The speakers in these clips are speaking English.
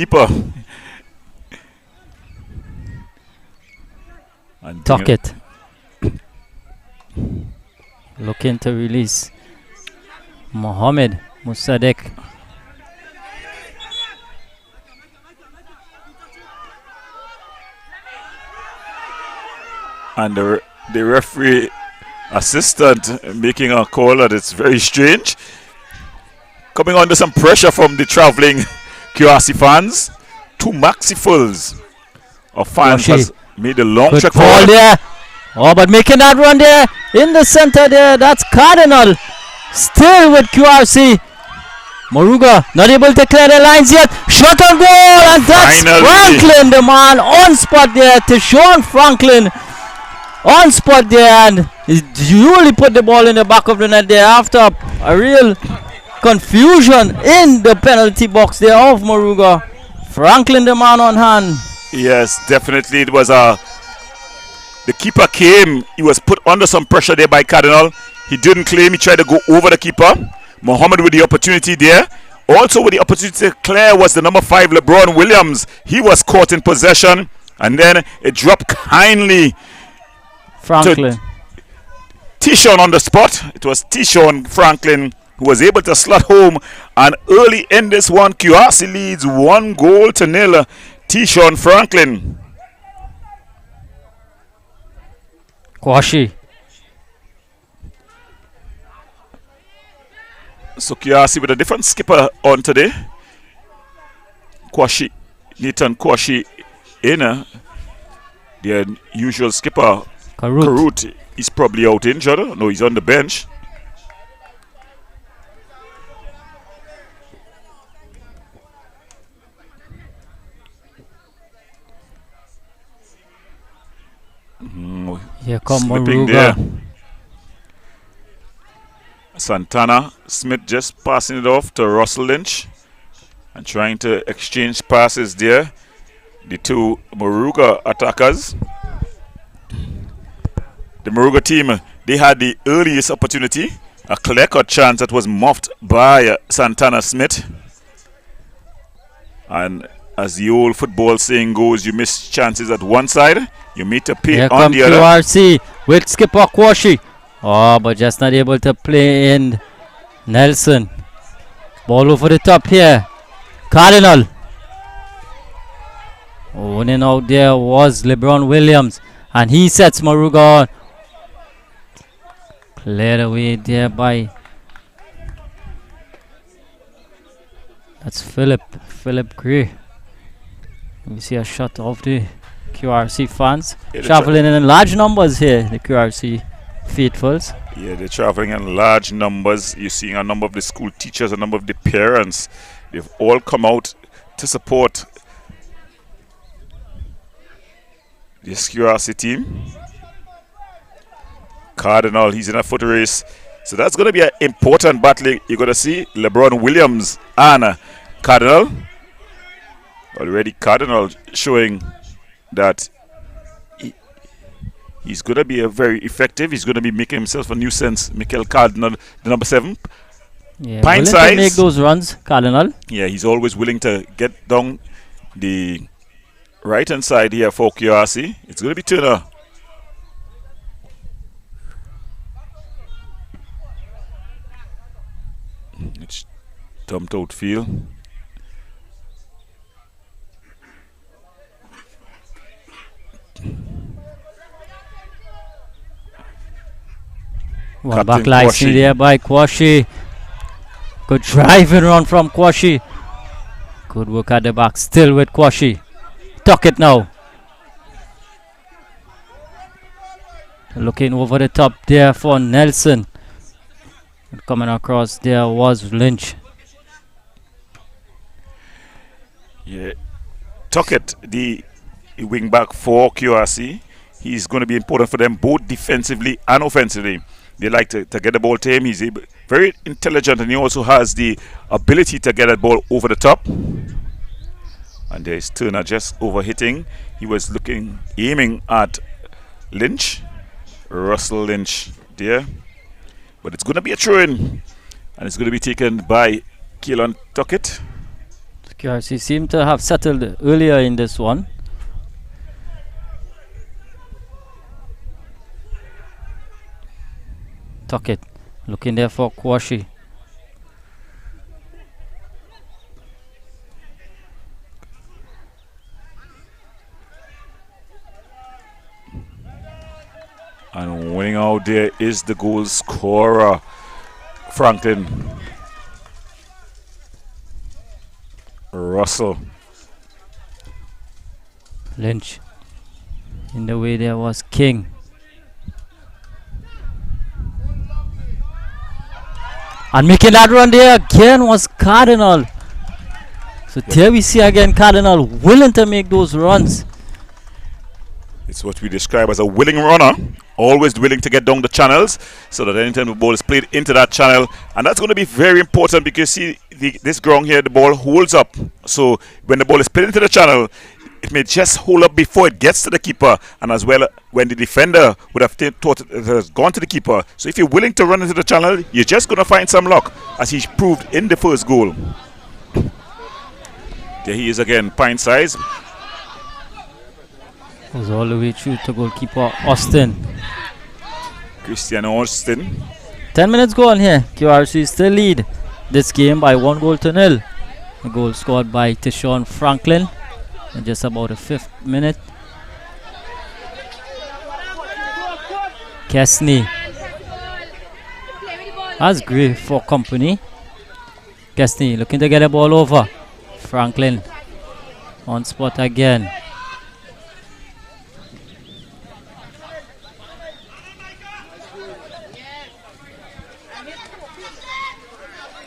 keeper. And Tuckett. Looking to release Mohammed Musadek. And the referee assistant making a call that it's very strange. Coming under some pressure from the traveling QRC fans. 2 maxifuls of fans has made a long trek forward. There. Oh, but making that run there in the center there. That's Cardinal. Still with QRC. Moruga not able to clear the lines yet. Shot on goal, and that's Franklin, the man on spot there. To Sean Franklin on spot there, and he duly put the ball in the back of the net there after a real confusion in the penalty box there of Moruga. Franklin, the man on hand. Yes, definitely. It was the keeper came. He was put under some pressure there by Cardinal. He didn't claim. He tried to go over the keeper. Mohammed with the opportunity there. Also with the opportunity to clear was the number 5, LeBron Williams. He was caught in possession. And then it dropped kindly Franklin. to Tishon on the spot. It was Tishon Franklin who was able to slot home. And early in this one, QRC leads 1-0. Tishon Franklin. Kwashi. So QRC with a different skipper on today. Nathan Kwashi in. Their usual skipper, Karut, is probably out injured. No, he's on the bench. Here come Slipping Moruga. there. Santana Smith just passing it off to Russell Lynch and trying to exchange passes there. The 2 Moruga attackers. The Moruga team, they had the earliest opportunity, a clear-cut chance that was muffed by Santana Smith. And as the old football saying goes, you miss chances at one side, you meet a pay on the other. QRC with skipper Kwashi. Oh, but just not able to play in Nelson. Ball over the top here. Cardinal. Winning out there was LeBron Williams. And he sets Moruga on. Cleared away there by... That's Philip Gray. We see a shot of the QRC fans. Traveling in large numbers here, the QRC faithfuls. Yeah, they're traveling in large numbers. You're seeing a number of the school teachers, a number of the parents. They've all come out to support this QRC team. Cardinal, he's in a foot race. So that's going to be an important battle. You're going to see LeBron Williams and Cardinal. Already Cardinal showing that he's going to be very effective. He's going to be making himself a nuisance. Mikel Cardinal, the number 7. Yeah, Pint willing size. to make those runs, Cardinal. Yeah, he's always willing to get down the right-hand side here for QRC. It's going to be Turner. It's dumped out field. One back line there by Kwashi. Good driving run from Kwashi. Good work at the back. Still with Kwashi. Tuck it now. Looking over the top there for Nelson. Coming across there was Lynch. Yeah. Tuckett, the wing back for QRC. He's going to be important for them both defensively and offensively. They like to get the ball to him. He's very intelligent, and he also has the ability to get that ball over the top. And there's Turner just overhitting. He was aiming at Lynch. Russell Lynch there. But it's going to be a throw-in. And it's going to be taken by Keelan Tuckett. QRC seemed to have settled earlier in this one. Tuckett looking there for Kwashi. And winning out there is the goal scorer, Franklin Russell. Lynch. In the way there was King. And making that run there again was Cardinal. So there we see again Cardinal willing to make those runs. It's what we describe as a willing runner, always willing to get down the channels so that anytime the ball is played into that channel. And that's going to be very important because see this ground here, the ball holds up. So when the ball is played into the channel, it may just hold up before it gets to the keeper, and as well when the defender would have thought it has gone to the keeper. So if you're willing to run into the channel, you're just going to find some luck, as he proved in the first goal. There he is again, pint size. Goes all the way through to goalkeeper Austin. Christian Austin. 10 minutes go on here. QRC still lead this game by 1-0. A goal scored by Tishon Franklin in just about the 5th minute. Kesney. That's great for company. Kesney looking to get the ball over. Franklin on spot again.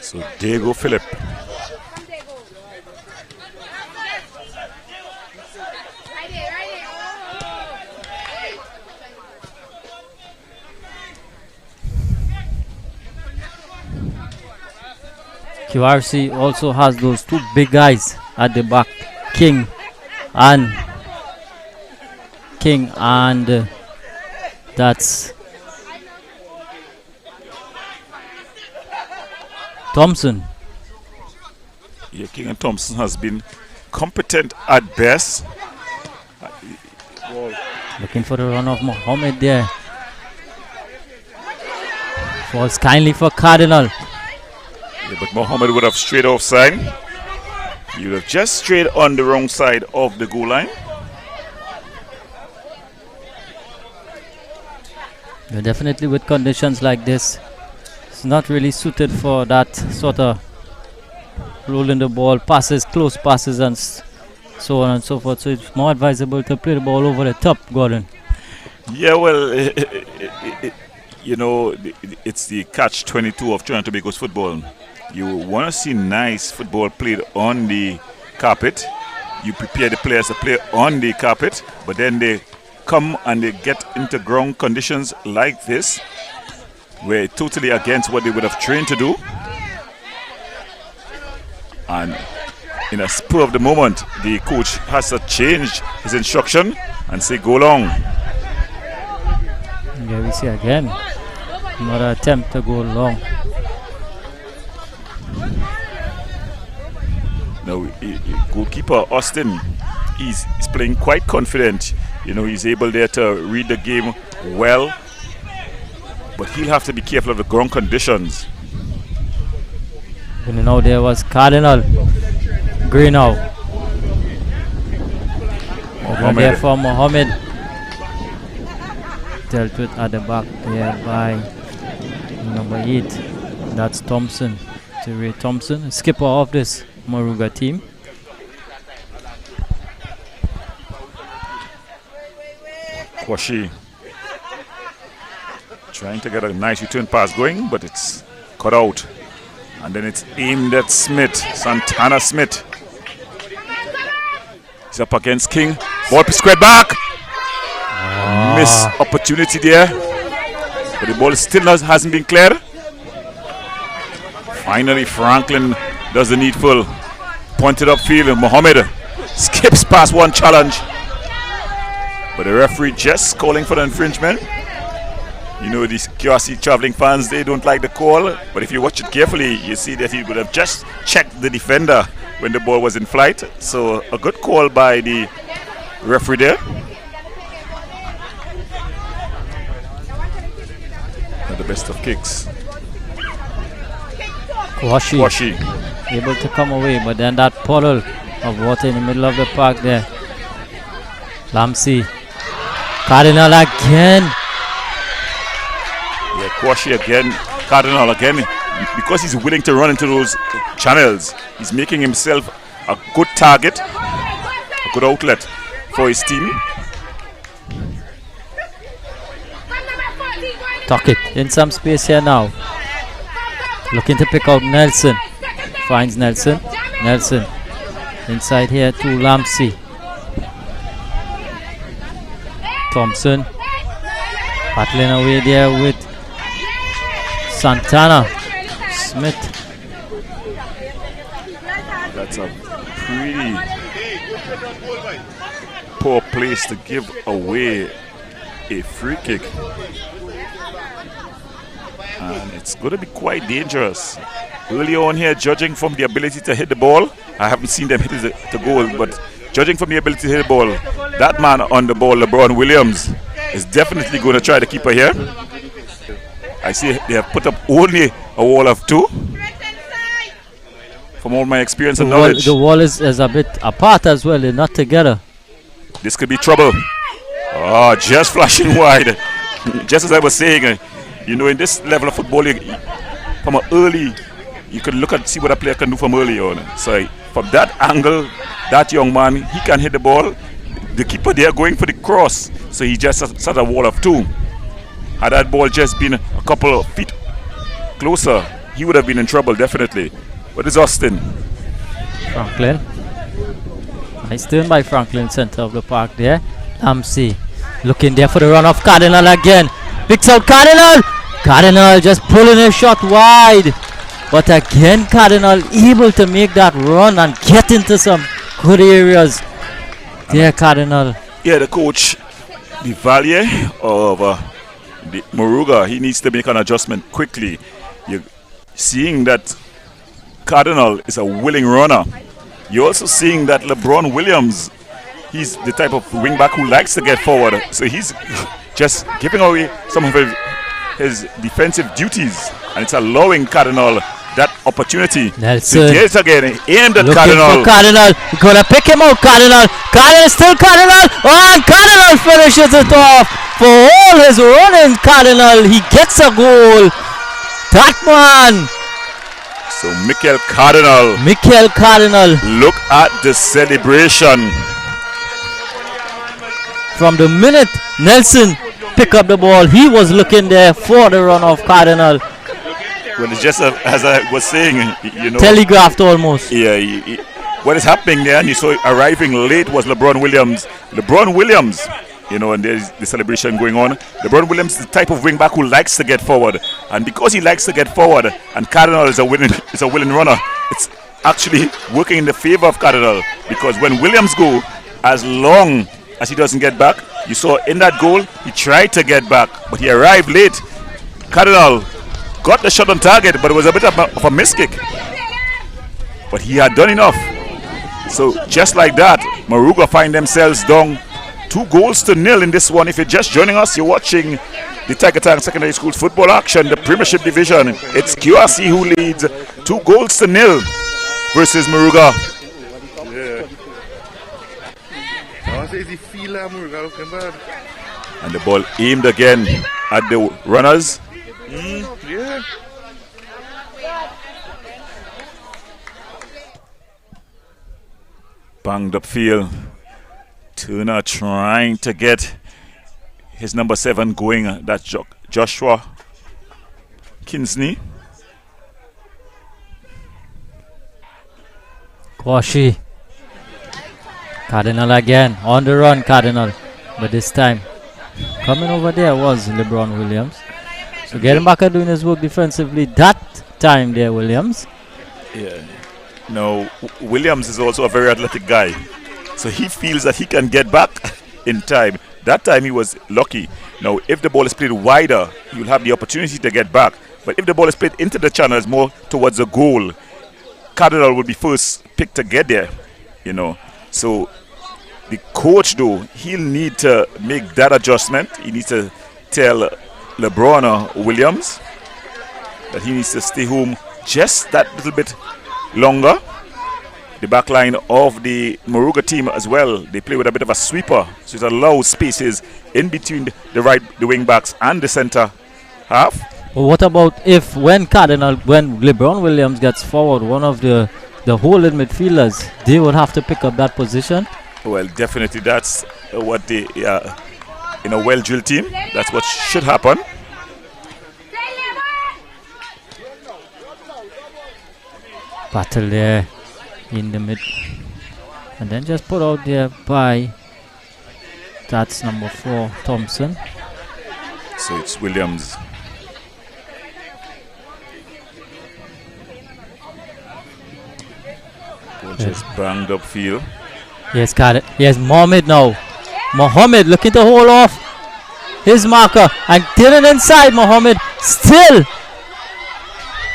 So Diego Philip. QRC also has those two big guys at the back, King and that's Thompson. Yeah, King and Thompson has been competent at best. Looking for the run of Mohammed there. Falls kindly for Cardinal. Yeah, but Mohammed would have strayed offside. He would have just strayed on the wrong side of the goal line. Yeah, definitely with conditions like this, it's not really suited for that sort of rolling the ball, passes, close passes and so on and so forth. So it's more advisable to play the ball over the top, Gordon. Yeah, well, you know, it's the catch-22 of Trinidad and Tobago's football. You want to see nice football played on the carpet. You prepare the players to play on the carpet, but then they come and they get into ground conditions like this, where totally against what they would have trained to do. And in a spur of the moment, the coach has to change his instruction and say, go long. Yeah, we see again another attempt to go long. Now, goalkeeper Austin, he's playing quite confident. You know, he's able there to read the game well, but he'll have to be careful of the ground conditions. And now there was Cardinal. Greenow. Over there for Mohammed. Dealt with at the back there by number 8. That's Thompson. Ray Thompson, skipper of this Moruga team. Kwashi trying to get a nice return pass going, but it's cut out. And then it's aimed at Smith, Santana Smith. He's up against King. Ball squared back. Miss opportunity there. But the ball still hasn't been cleared. Finally, Franklin does the needful. Pointed upfield, and Mohammed skips past one challenge. But the referee just calling for the infringement. You know, these QRC traveling fans, they don't like the call. But if you watch it carefully, you see that he would have just checked the defender when the ball was in flight. So a good call by the referee there. Not the best of kicks. Kwashi able to come away, but then that puddle of water in the middle of the park there. Lamsi. Cardinal again. Yeah, Kwashi again. Cardinal again. Because he's willing to run into those channels, he's making himself a good target, a good outlet for his team. Tuck it in some space here now. Looking to pick out Nelson. Finds Nelson. Nelson inside here to Lamsi. Thompson battling away there with Santana. Smith. That's a pretty poor place to give away a free kick. And it's going to be quite dangerous. Early on here, judging from the ability to hit the ball, I haven't seen them hit the goal, but judging from the ability to hit the ball, that man on the ball, LeBron Williams, is definitely going to try the keeper here. I see they have put up only a wall of 2. From all my experience and knowledge. The wall is a bit apart as well, they're not together. This could be trouble. Oh, just flashing wide. Just as I was saying, you know, in this level of football, from early, you can look and see what a player can do from early on. So from that angle, that young man, he can hit the ball. The keeper there going for the cross, so he just set a wall of 2. Had that ball just been a couple of feet closer, he would have been in trouble, definitely. But it's Austin. Franklin. Nice turn by Franklin, center of the park there. Lamsi looking there for the run of Cardinal again. Picks out Cardinal. Cardinal just pulling a shot wide. But again, Cardinal able to make that run and get into some good areas. There, Cardinal. Yeah, the coach, the Valier of the Moruga, he needs to make an adjustment quickly. You're seeing that Cardinal is a willing runner. You're also seeing that LeBron Williams, he's the type of wingback who likes to get forward. So he's just giving away some of his defensive duties, and it's allowing Cardinal that opportunity. Nelson. So yet again, aimed at Looking Cardinal. for Cardinal. Gonna pick him out, Cardinal. Cardinal still Cardinal. Oh, and Cardinal finishes it off. For all his running, Cardinal, he gets a goal. That man. So Mikel Cardinal. Mikel Cardinal. Look at the celebration. From the minute Nelson picked up the ball, he was looking there for the run of Cardinal. Well, it's just as I was saying, you know. Telegraphed almost. Yeah, what is happening there, and you saw arriving late, was LeBron Williams. LeBron Williams, you know, and there's the celebration going on. LeBron Williams is the type of wingback who likes to get forward, and because he likes to get forward, and Cardinal is a willing runner, it's actually working in the favor of Cardinal, because when Williams go, as long as he doesn't get back, you saw in that goal, he tried to get back, but he arrived late. Cardinal got the shot on target, but it was a bit of a miss kick. But he had done enough. So just like that, Moruga find themselves down 2-0 in this one. If you're just joining us, you're watching the Tiger Town Secondary School's football action, the Premiership Division. It's QRC who leads 2-0 versus Moruga. And the ball aimed again at the runners. Banged up field. Turner trying to get his number 7 going. That's Joshua Kinsley. Kwashi. Cardinal again. On the run, Cardinal. But this time, coming over there was LeBron Williams. So getting back and doing his work defensively that time there, Williams. Yeah. No, Williams is also a very athletic guy. So he feels that he can get back in time. That time he was lucky. Now, if the ball is played wider, he will have the opportunity to get back. But if the ball is played into the channels more towards the goal, Cardinal would be first picked to get there, you know. So the coach, though, he'll need to make that adjustment. He needs to tell LeBron Williams that he needs to stay home just that little bit longer. The back line of the Moruga team as well, they play with a bit of a sweeper, so it allows spaces in between the wing backs and the center half. Well, what about when LeBron Williams gets forward, one of the holding midfielders, they would have to pick up that position? Well, definitely that's what they in a well-drilled team, that's what should happen. Battle there in the mid, and then just put out there by, that's number 4, Thompson. So it's Williams. Just banged up field. Yes, got it. Yes, Mohammed now. Mohammed looking to hold off his marker and turning inside. Mohammed still.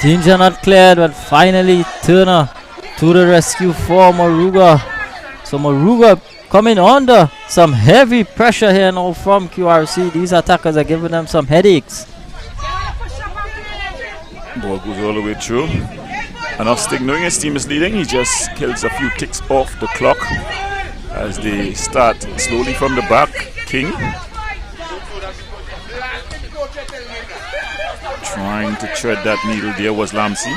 Danger not cleared, but finally Turner to the rescue for Moruga. So Moruga coming under some heavy pressure here now from QRC. These attackers are giving them some headaches. Ball goes all the way through. And Austin, knowing his team is leading, he just kills a few ticks off the clock as they start slowly from the back. King trying to tread that needle there was Lamsey.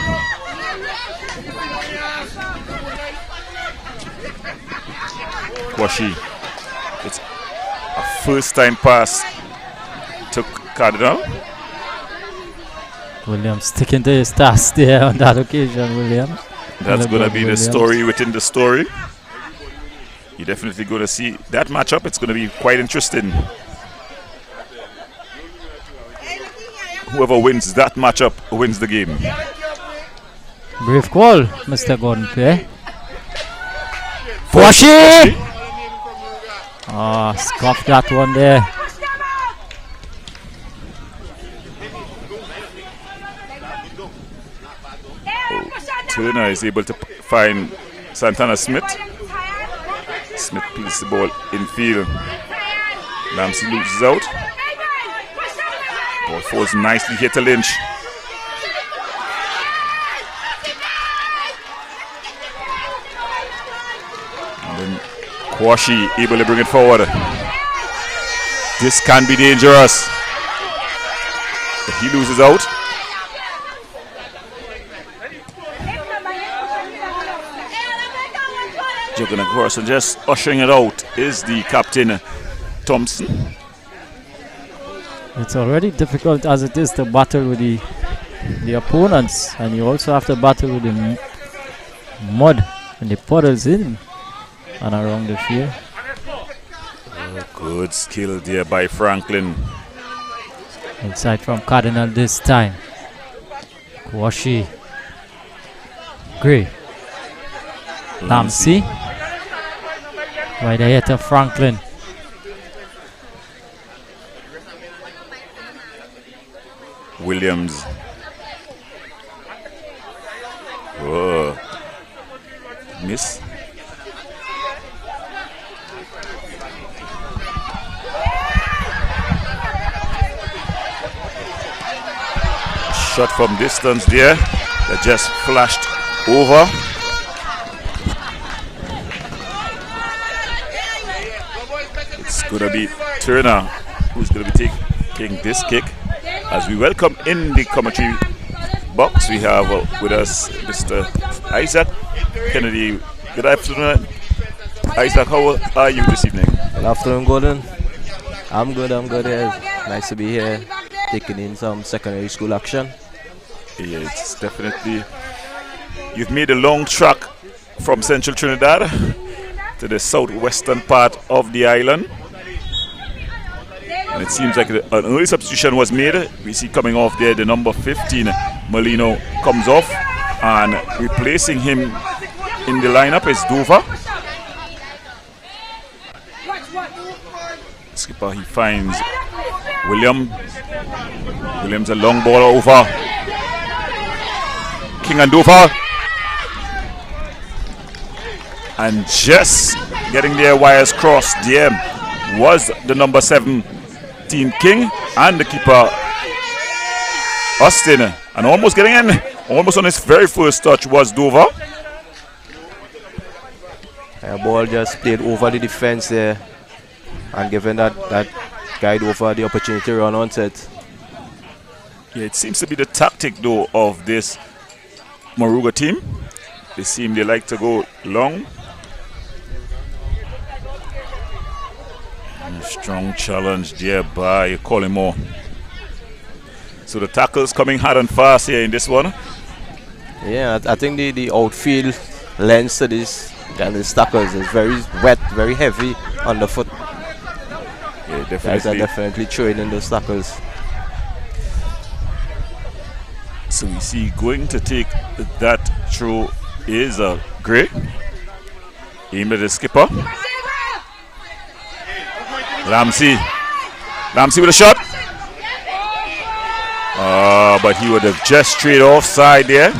Kwashi. It's a first time pass to Cardinal. Williams sticking to his task there on that occasion, Williams. That's going to be the story within the story. You're definitely going to see that matchup. It's going to be quite interesting. Whoever wins that matchup wins the game. Brave call, Mr. Gordon Play. Kwashi! Scuffed that one there. Turner is able to find Santana Smith. Smith plays the ball in field. Lamsey loses out. Ball falls nicely here to Lynch. And then Kwashi able to bring it forward. This can be dangerous. But he loses out. Juggling across and just ushering it out is the captain, Thompson. It's already difficult as it is to battle with the opponents, and you also have to battle with the mud and the puddles in and around the field. Oh, good skill there by Franklin. Inside from Cardinal this time. Kwashi. Gray. Lamsey. Right ahead to Franklin. Williams. Oh. Miss. Shot from distance there that just flashed over. It's going to be Turner who's going to be taking this kick. As we welcome in the commentary box, we have with us Mr. Isaac Kennedy. Good afternoon, Isaac. How are you this evening? Good afternoon, Gordon. I'm good. Yeah. Nice to be here, taking in some secondary school action. Yeah, it's definitely. You've made a long track from Central Trinidad to the southwestern part of the island. And it seems like an early substitution was made. We see coming off there the number 15, Molino, comes off, and replacing him in the lineup is Dover. Skipper, he finds Williams a long ball over. King and Dover. And just getting their wires crossed there was the number 17 King and the keeper Austin. And almost getting in, almost on his very first touch was Dover. The ball just played over the defense there and giving that guy Dover the opportunity to run onto it. Yeah, it seems to be the tactic though of this Moruga team. They like to go long. And a strong challenge there by Collymore. So the tackles coming hard and fast here in this one. Yeah, I think the outfield lends to this and the tackles is very wet, very heavy underfoot. Yeah, definitely. Guys are definitely throwing in those tackles. So we see going to take that throw is Gray. Aimed at the skipper. Lamsey with a shot. But he would have just straight offside there.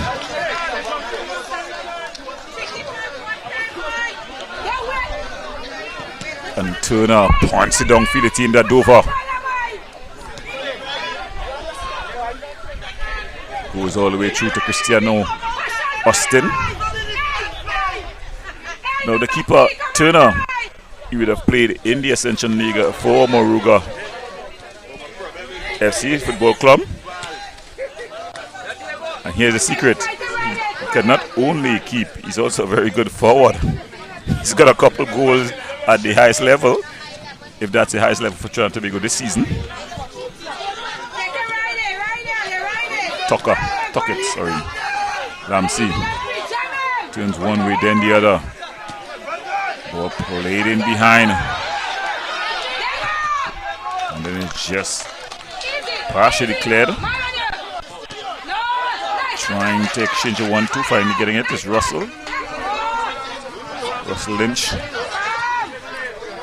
And Turner points it down for the team that Dover. Goes all the way through to Cristiano Austin. Now the keeper, Turner, he would have played in the Ascension League for Moruga FC Football Club. And here's the secret. He can not only keep, he's also a very good forward. He's got a couple goals at the highest level, if that's the highest level for Trinidad and Tobago this season. Tuckett, sorry. Lamsey turns one way, then the other. Ball played in behind. And then it's just partially cleared. Trying to exchange a 1-2, finally getting it is Russell Lynch.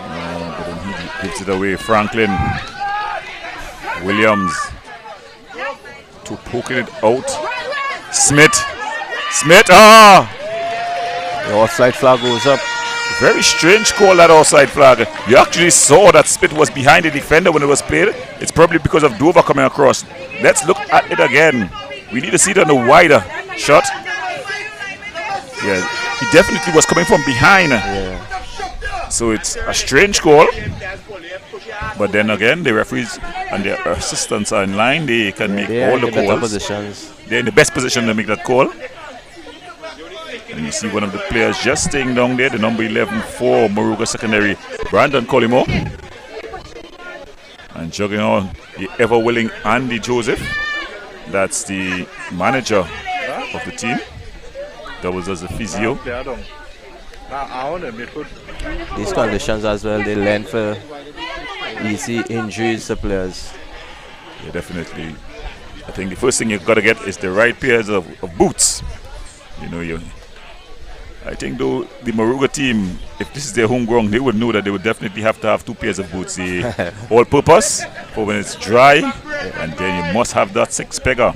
But then he gives it away. Franklin Williams to poking it out. Smith. The offside flag goes up. Very strange call, that offside flag. You actually saw that Smith was behind the defender when it was played. It's probably because of Dover coming across. Let's look at it again. We need to see it on the wider shot. Yeah, he definitely was coming from behind. Yeah. So it's a strange call. But then again, the referees and their assistants are in line. They can make all the calls. They're in the best position to make that call. And you see one of the players just staying down there, the number 11 for Moruga Secondary, Brandon Collymore. And jogging on, the ever-willing Andy Joseph. That's the manager of the team. That was as a physio. These conditions as well, they lend for easy injuries to players. Yeah, definitely. I think the first thing you've got to get is the right pairs of boots. I think though the Moruga team, if this is their home ground, they would know that they would definitely have to have 2 pairs of boots. All purpose for when it's dry, and then you must have that 6-pegger.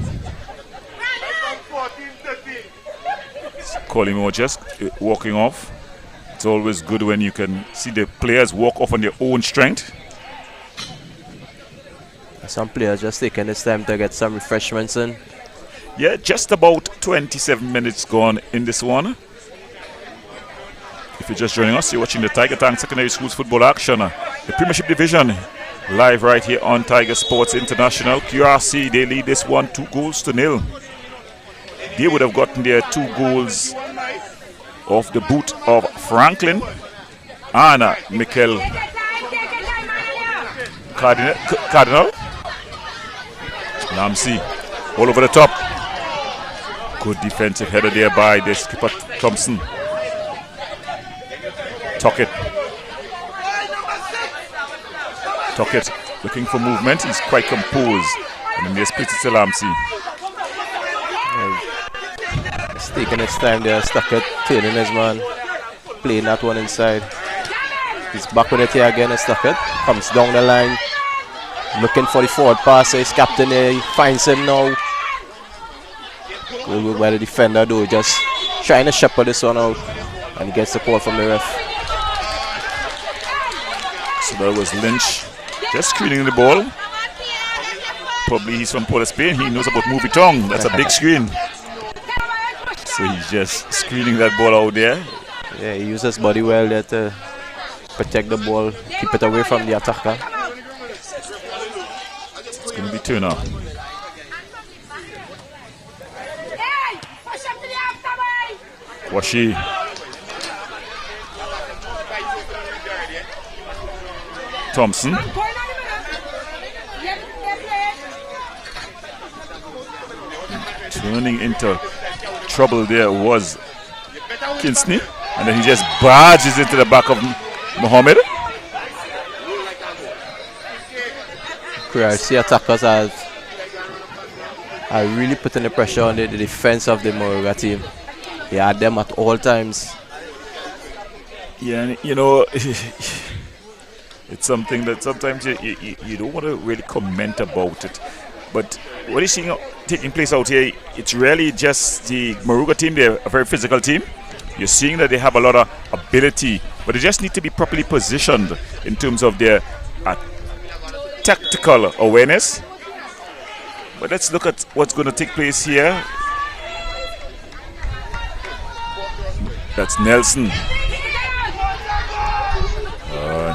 Collymore just walking off. It's always good when you can see the players walk off on their own strength. Some players just taking this time to get some refreshments in. Yeah, just about 27 minutes gone in this one. If you're just joining us, you're watching the Tiger Tank Secondary Schools football action. The Premiership Division, live right here on Tiger Sports International. QRC, they lead this one 2-0. They would have gotten their 2 goals off the boot of Franklin and Mikel Cardinal. Lamsey all over the top. Good defensive header there by the skipper Thompson. Tuckett looking for movement. He's quite composed. And then they split it to Lamsey. He's taking his time there. Tuckett turning his man. Playing that one inside. He's back with it here again. Tuckett comes down the line. Looking for the forward pass. His captain there. He finds him now. Good by the defender though. Just trying to shepherd this one out. And he gets the call from the ref. So that was Lynch just screening the ball. Probably he's from Port of Spain. He knows about movie tongue. That's a big screen. So he's just screening that ball out there. Yeah, he uses body well there to protect the ball, keep it away from the attacker. It's going to be Turner. Washi. Thompson. Turning into trouble there was Kinsley. And then he just barges into the back of Mohammed. QRC attackers are really putting the pressure on the defense of the Moruga team. They had them at all times. Yeah, you know, it's something that sometimes you don't want to really comment about it. But what you're seeing taking place out here, it's really just the Moruga team. They're a very physical team. You're seeing that they have a lot of ability, but they just need to be properly positioned in terms of their tactical awareness. But let's look at what's going to take place here. That's Nelson.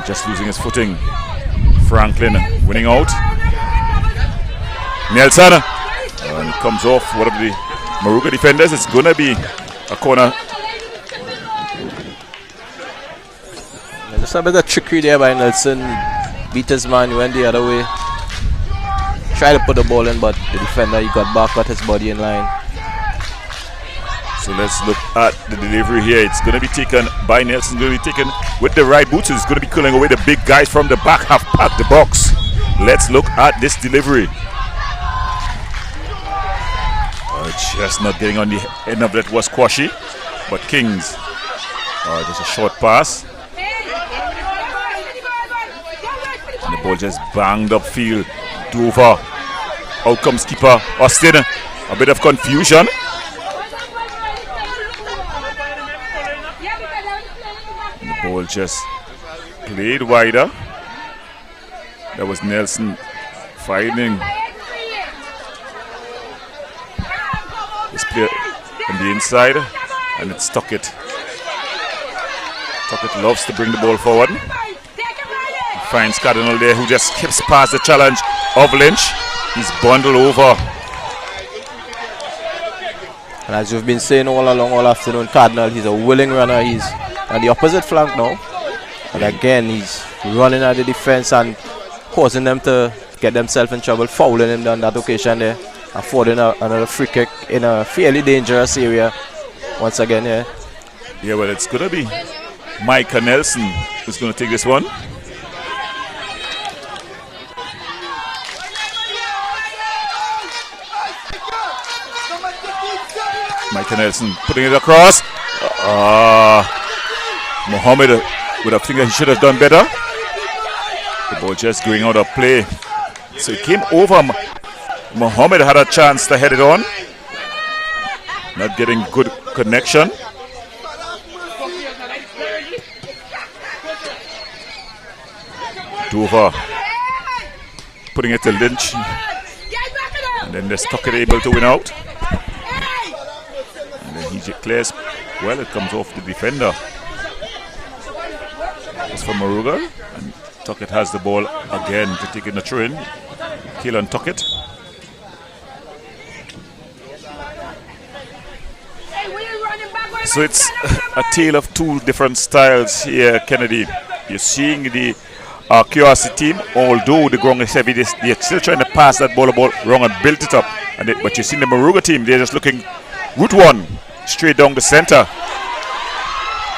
Just losing his footing. Franklin winning out. Nelson. And it comes off one of the Moruga defenders. It's going to be a corner. There's a bit of trickery there by Nelson. Beat his man, went the other way. Tried to put the ball in, but the defender, he got back, got his body in line. So let's look at the delivery here. It's going to be taken by Nelson. It's going to be taken with the right boots. It's going to be culling away the big guys from the back half at the box. Let's look at this delivery. Just not getting on the end of that was Kwashi, but Kings. Just a short pass. And the ball just banged upfield. Dover. Out comes keeper Austin. A bit of confusion. And the ball just played wider. That was Nelson fighting this player on the inside, and it's Tuckett. Tuckett loves to bring the ball forward. He finds Cardinal there, who just skips past the challenge of Lynch. He's bundled over. And as you've been saying all along, all afternoon, Cardinal, he's a willing runner. He's on the opposite flank now. And again, he's running at the defense and causing them to get themselves in trouble, fouling him on that occasion there, affording another free kick in a fairly dangerous area. Once again, yeah. Yeah, well, it's going to be Micah Nelson who's going to take this one. Micah Nelson putting it across. Mohammed would have think that he should have done better. The ball just going out of play. So it came over. Mohammed had a chance to head it on. Not getting good connection. Dover putting it to Lynch. And then they're stuck it able to win out. And then he declares, well, it comes off the defender. It's for Moruga. And Tuckett has the ball again to take in the throw in. Keelan Tuckett. So it's a tale of two different styles here, Kennedy. You're seeing the QRC team, although the ground is heavy, they're still trying to pass that ball wrong and build it up. But you're seeing the Moruga team, they're just looking route one, straight down the center.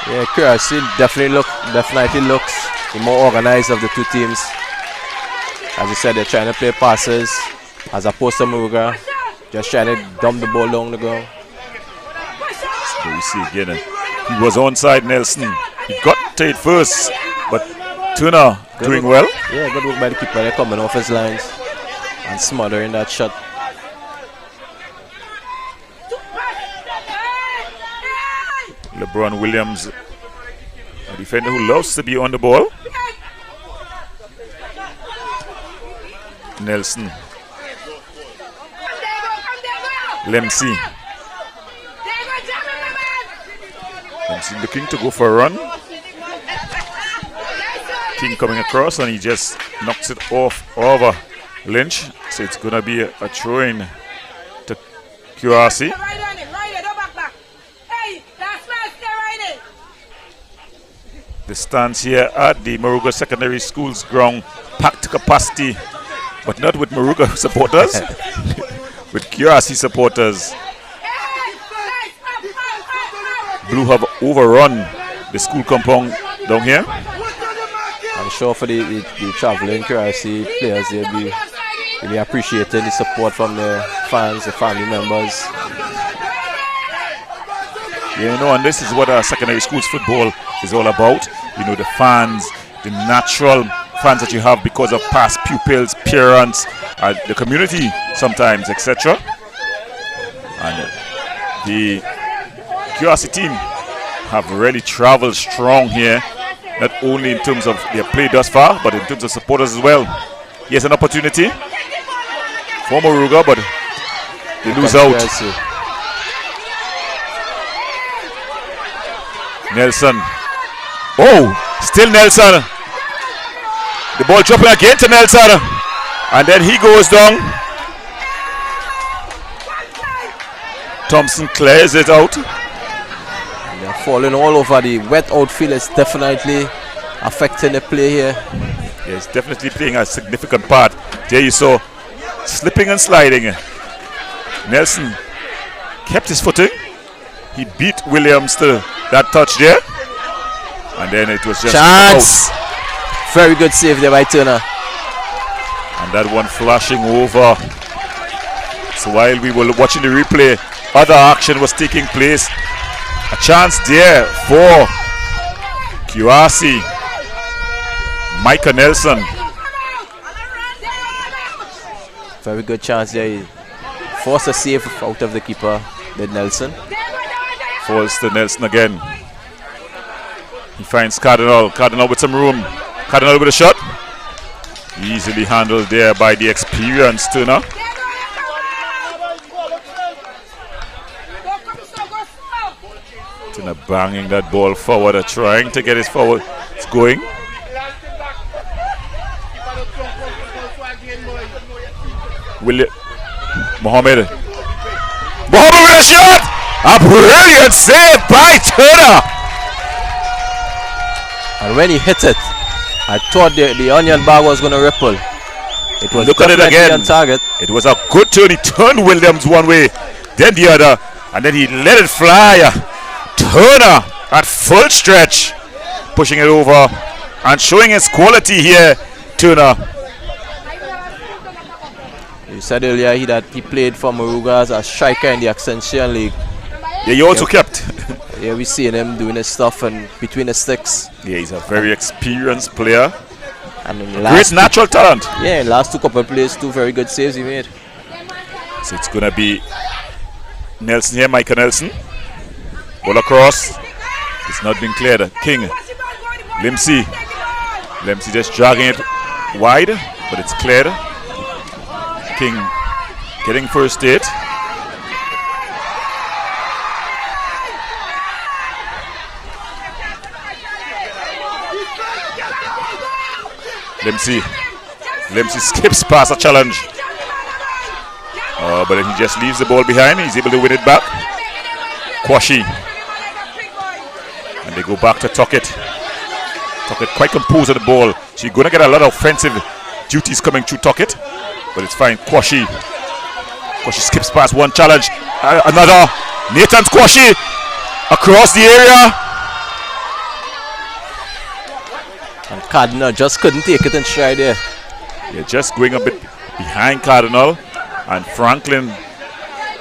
Yeah, QRC definitely looks the more organized of the two teams. As I said, they're trying to play passes as opposed to Moruga, just trying to dump the ball down the ground. So we see again, he was onside Nelson. He got to it first, but Turner doing well. Yeah, good work by the keeper. They're coming off his lines and smothering that shot. The LeBron Williams, a defender who loves to be on the ball. Nelson. Lemsey. Lemsey looking to go for a run. King coming across and he just knocks it off over Lynch. So it's going to be a throw-in to QRC. The stands here at the Moruga Secondary School's ground packed to capacity, but not with Moruga supporters, with QRC supporters. Blue have overrun the school compound down here. I'm sure for the traveling QRC players, they'll be really appreciating the support from the fans, the family members. Yeah, you know, and this is what secondary schools football is all about. You know, the fans, the natural fans that you have because of past pupils, parents, the community sometimes, etc. And the QRC team have really traveled strong here, not only in terms of their play thus far, but in terms of supporters as well. Here's an opportunity for Moruga, but they lose out. Nelson. Oh, still Nelson. The ball dropping again to Nelson. And then he goes down. Thompson clears it out. They're falling all over. The wet outfield is definitely affecting the play here. Yeah, it's definitely playing a significant part. There you saw slipping and sliding. Nelson kept his footing. He beat Williams to that touch there. And then it was just chance. Very good save there by Turner. And that one flashing over. So while we were watching the replay, other action was taking place. A chance there for QRC. Micah Nelson. Very good chance there. He forced a save out of the keeper, did Nelson. Falls to Nelson again. He finds Cardinal. Cardinal with some room. Cardinal with a shot. Easily handled there by the experienced Turner. Turner banging that ball forward, trying to get his forward. It's going. Mohammed with a shot! A brilliant save by Turner! And when he hit it, I thought the onion bag was going to ripple. It was Look at it again. On target. It was a good turn. He turned Williams one way, then the other, and then he let it fly. Turner at full stretch, pushing it over and showing his quality here. Turner. You said earlier that he played for Moruga as a striker in the Ascension League. Yeah, he also kept. Yeah, we seen him doing his stuff and between the sticks. Yeah, he's a very experienced player. And in great natural talent. Yeah, in last two couple of plays, 2 very good saves he made. So it's gonna be Nelson here, Micah Nelson. Ball across. It's not been cleared. King. Lemsey. Lemsey just dragging it wide, but it's cleared. King getting first aid. Lemsey skips past a challenge. But then he just leaves the ball behind. He's able to win it back. Kwashi. And they go back to Tuckett. Tuckett quite composed of the ball. So you're going to get a lot of offensive duties coming through Tuckett. But it's fine. Kwashi. Kwashi skips past one challenge. Another. Nathan Kwashi across the area. And Cardinal just couldn't take it in stride there. Yeah, just going a bit behind Cardinal. And Franklin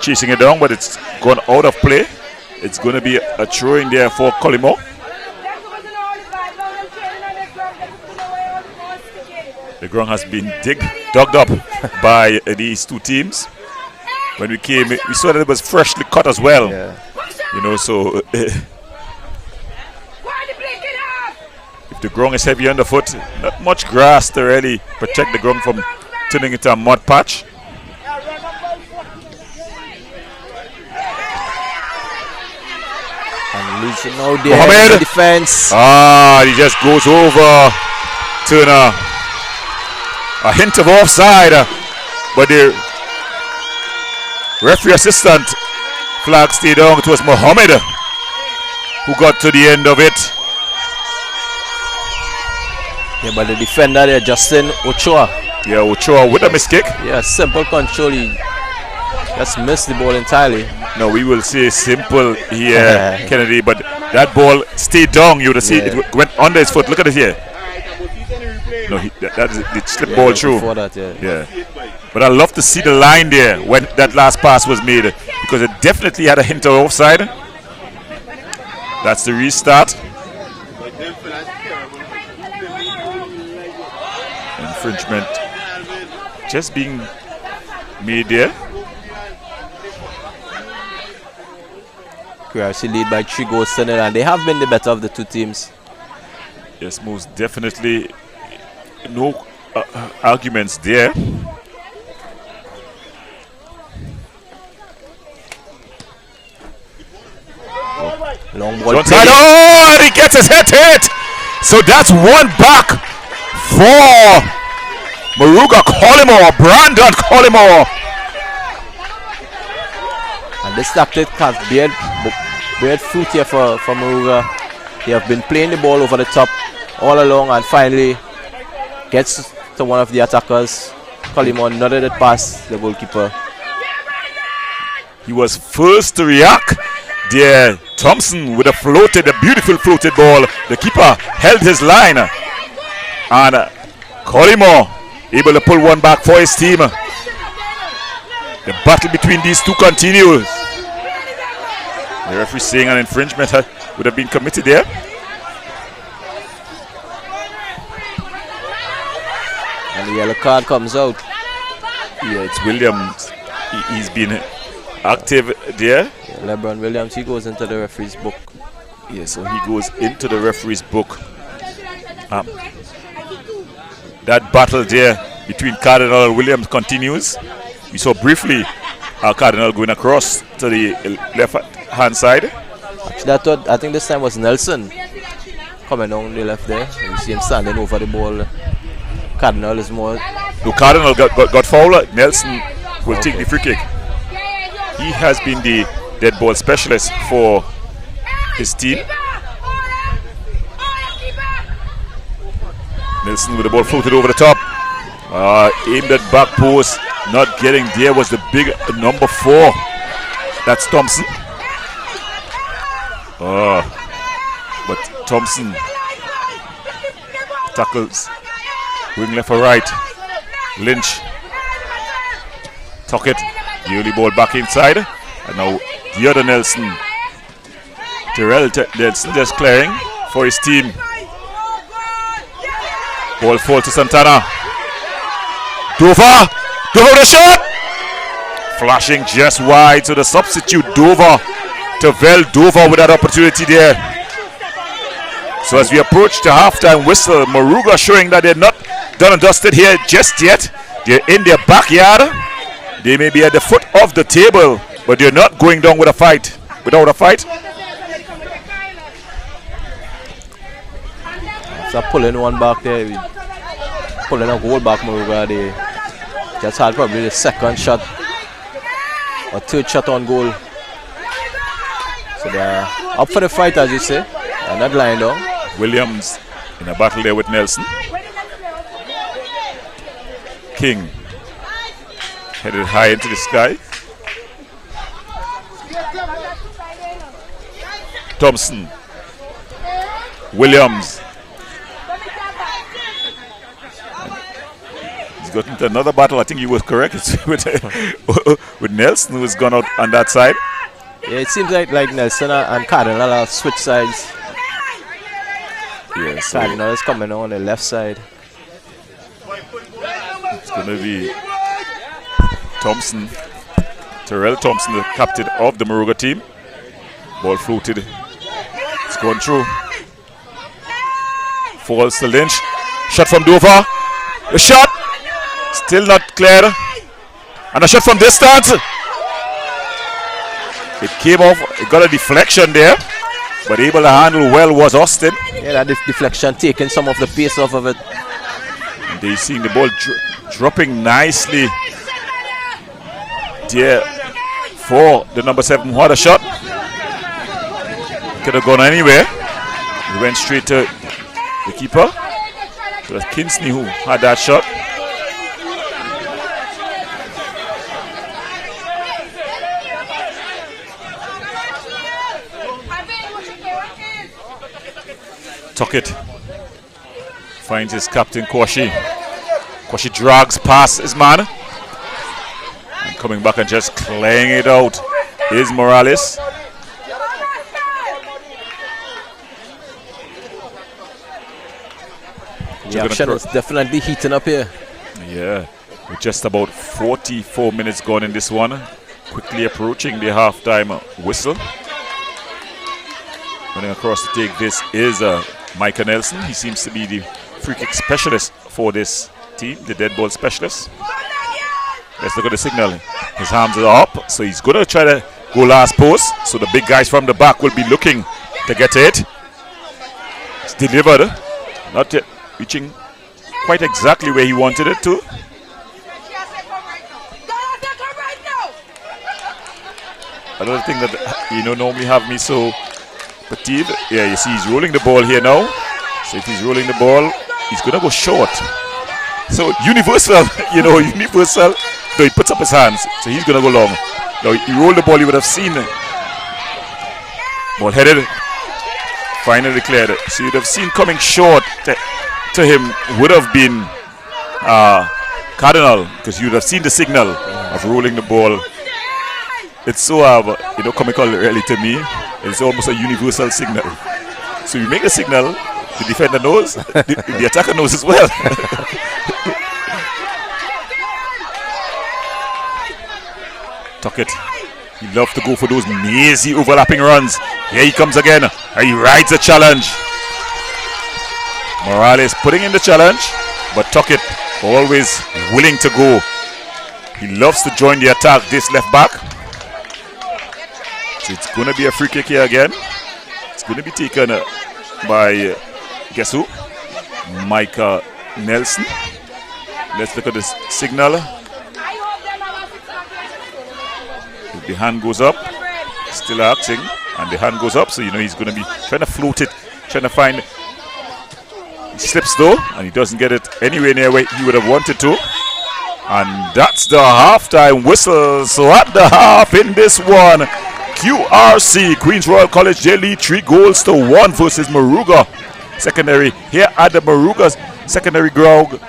chasing it down, but it's gone out of play. It's going to be a throw in there for Collymore. The ground has been dug up by these two teams. When we came, we saw that it was freshly cut as well. Yeah. You know, so If the ground is heavy underfoot, not much grass to really protect the ground from turning into a mud patch. And losing out there Mohammed. in the defense. He just goes over. Turner. A hint of offside, but the referee assistant flag stayed down. It was Mohammed who got to the end of it. Yeah, but the defender there, Justin Ochoa. Yeah, Ochoa with a miss kick. Yeah, simple control. He just missed the ball entirely. No, we will say simple here, Kennedy, but that ball stayed down. You would have seen it went under his foot. Look at it here. No, that is the slip ball through. That, yeah. But I love to see the line there when that last pass was made, because it definitely had a hint of offside. That's the restart. Infringement just being made there. QRC lead by 3 goals to 0, and they have been the better of the two teams. Yes, most definitely. No arguments there. Long ball. And he gets his head hit. So that's one back for Moruga Collymore, Brandon Collymore. And this tactic has bear fruit here for Moruga. They have been playing the ball over the top all along, and finally gets to one of the attackers. Collymore nodded it past the goalkeeper. He was first to react. There, Thompson with a beautiful floated ball. The keeper held his line, and Collymore able to pull one back for his team. The battle between these two continues. The referee saying an infringement would have been committed there. And the yellow card comes out. Yeah, it's Williams. He's been active there. Yeah, LeBron Williams, he goes into the referee's book. Yeah, so he goes into the referee's book. That battle there between Cardinal and Williams continues. We saw briefly Cardinal going across to the left hand side. Actually, I think this time was Nelson coming down the left there. You see him standing over the ball. Cardinal is more. No, Cardinal got fouled. Nelson will take the free kick. He has been the dead ball specialist for his team. Nelson with the ball floated over the top. Aimed at back post. Not getting there was the big number 4. That's Thompson. But Thompson tackles. Going left or right. Lynch. Tuck it. The early ball back inside. And now the other Nelson. Terrell Nelson just clearing for his team. Ball fall to Santana. Dover with a shot. Flashing just wide. So the substitute Dover. Tavel Dover with that opportunity there. So as we approach the halftime whistle, Moruga showing that they're not done and dusted here just yet. They're in their backyard. They may be at the foot of the table, but they're not going down with a fight. Without a fight. After pulling one back there, pulling a goal back, Moruga, they just had probably the second shot or third shot on goal. So they're up for the fight, as you say. They're not lying down. Williams in a battle there with Nelson. King headed high into the sky. Thompson. Williams. He's got into another battle. I think he was correct. It's with Nelson, who has gone out on that side. Yeah, it seems like Nelson and Cardinal have switched sides. Yeah, so Cardinal is coming on the left side. it's going to be Thompson, Terrell Thompson, the captain of the Moruga team. Ball floated. It's gone through. falls to Lynch. Shot from Dover. A shot. Still not cleared. And a shot from distance. It came off. It got a deflection there. But able to handle well was Austin. Yeah, that deflection taking some of the pace off of it. And they seeing the ball dropping nicely there for the number 7. What a shot. Could have gone anywhere. It went straight to the keeper. It was Kinsley who had that shot. Tuckett finds his captain Kwashi. Kwashi drags past his man. And coming back and just claying it out is Morales. The action is definitely heating up here. Yeah, with just about 44 minutes gone in this one. Quickly approaching the halftime whistle. Running across to take this is Micah Nelson. He seems to be the free kick specialist for this team, the dead ball specialist. Let's look at the signal. His arms are up, so he's going to try to go last post. So the big guys from the back will be looking to get it. It's delivered. Not yet reaching quite exactly where he wanted it to. Another thing that normally have me so fatigued. Yeah, you see he's rolling the ball here now. So if he's rolling the ball, he's gonna go short. So universal, universal. So he puts up his hands, so he's gonna go long. Now he rolled the ball, you would have seen it. Ball headed, finally cleared. So you'd have seen coming short to him would have been Cardinal, because you'd have seen the signal of rolling the ball. It's so comical really to me. It's almost a universal signal. So you make a signal, the defender knows, the attacker knows as well. Tuckett, he loves to go for those mazy overlapping runs. Here he comes again. He rides the challenge. Morales putting in the challenge, but Tuckett always willing to go. He loves to join the attack, this left back. So it's going to be a free kick here again. It's going to be taken by, guess who? Micah Nelson. Let's look at this signal. The hand goes up, still acting, and the hand goes up, so he's going to be trying to float it, trying to find. He slips though, and he doesn't get it anywhere near where he would have wanted to. And that's the halftime whistle. So at the half in this one, QRC, Queens Royal College, they lead 3-1 versus Moruga Secondary here at the Moruga Secondary ground.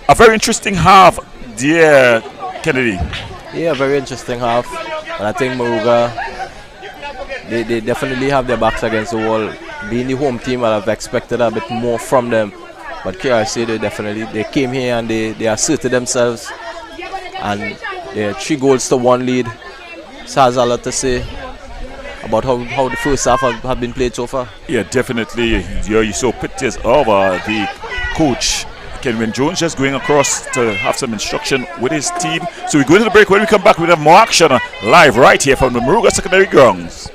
A very interesting half, dear Kennedy. Yeah, very interesting half. And I think Moruga, they definitely have their backs against the wall. Being the home team, I'd have expected a bit more from them. But KRC, they came here and they asserted themselves. And they're 3-1 lead. This has a lot to say about how the first half have been played so far. Yeah, definitely. You saw pictures of the coach, Kenwin Jones, just going across to have some instruction with his team. So we go into the break. When we come back, we have more action live right here from the Moruga Secondary grounds.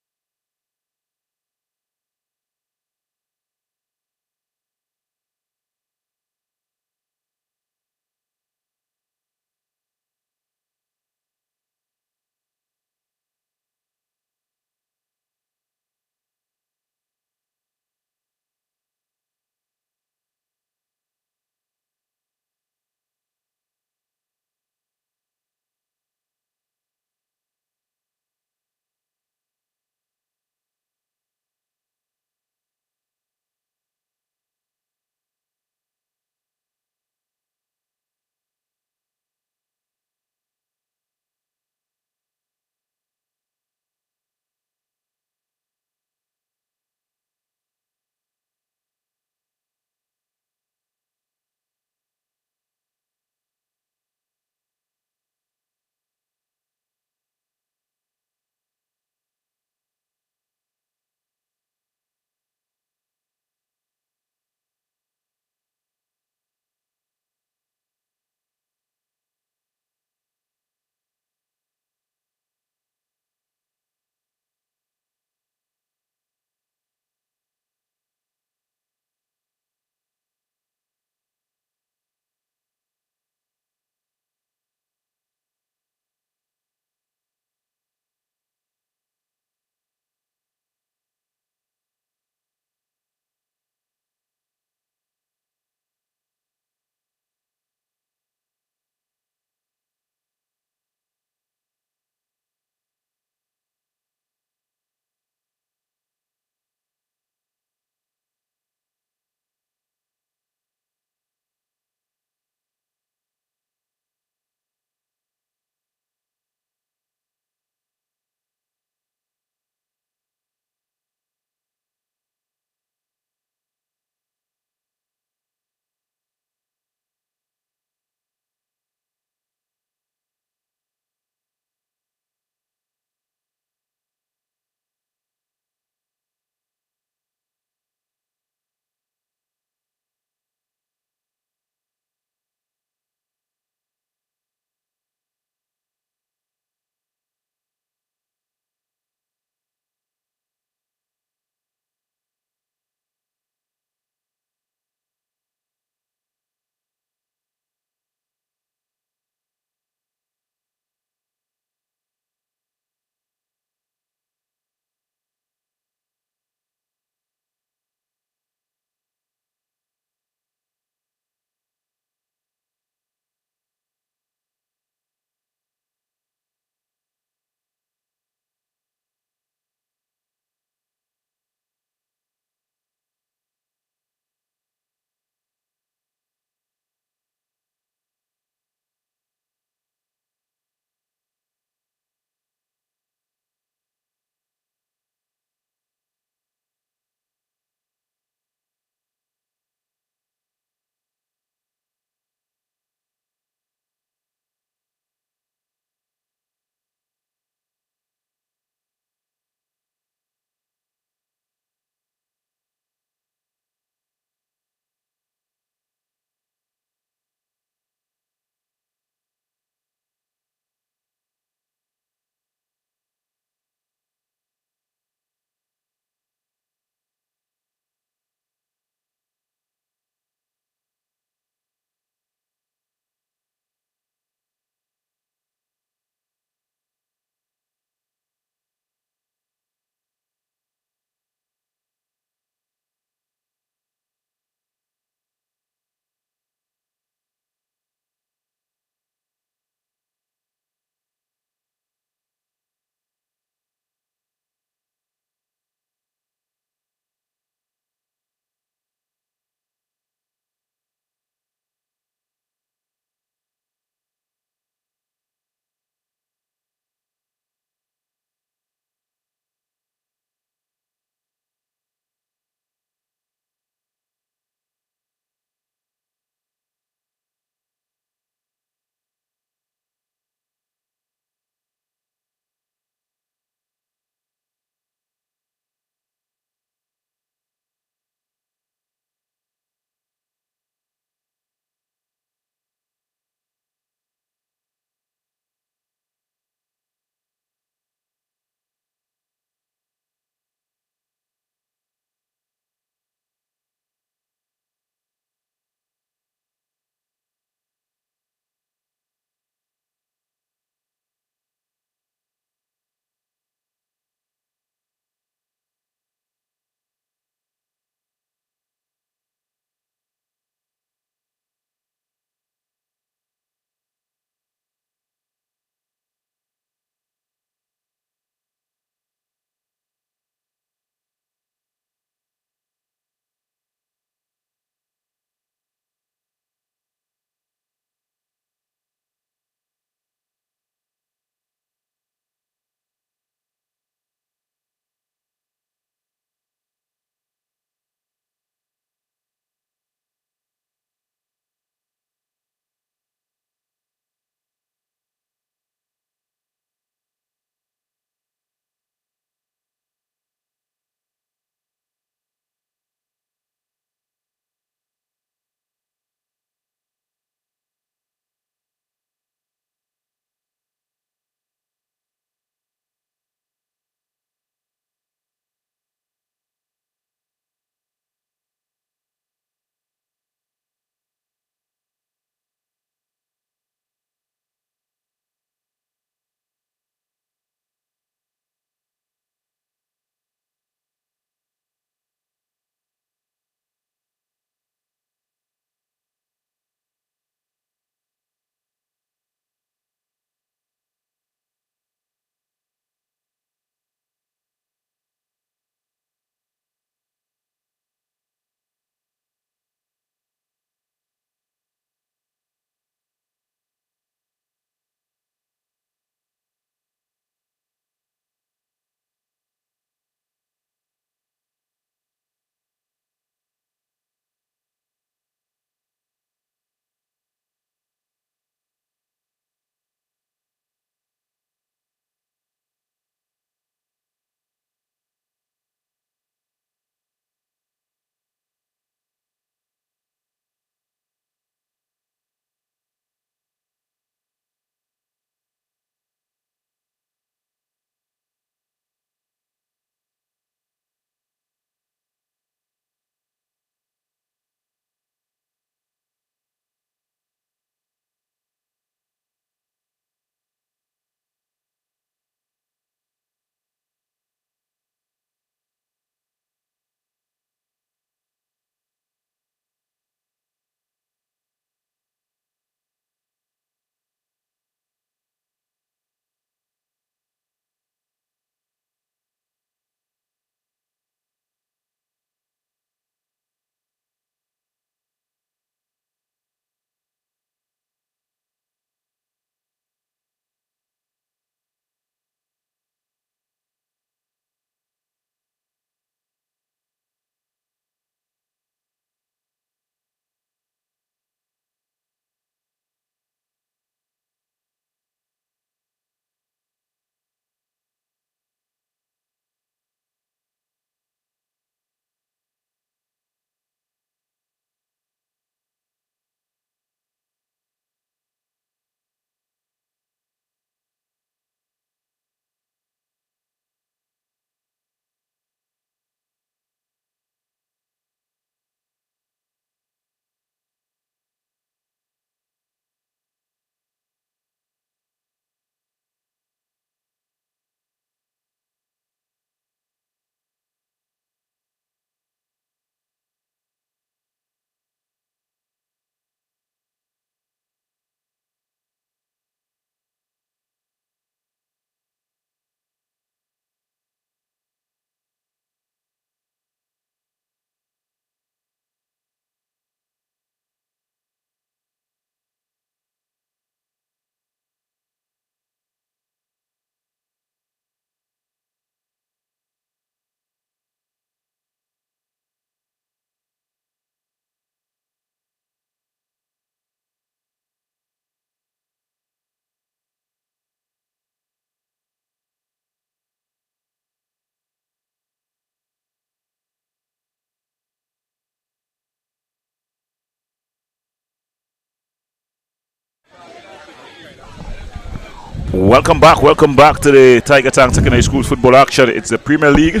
Welcome back to the Tiger Tank Secondary School football action. It's the Premier League,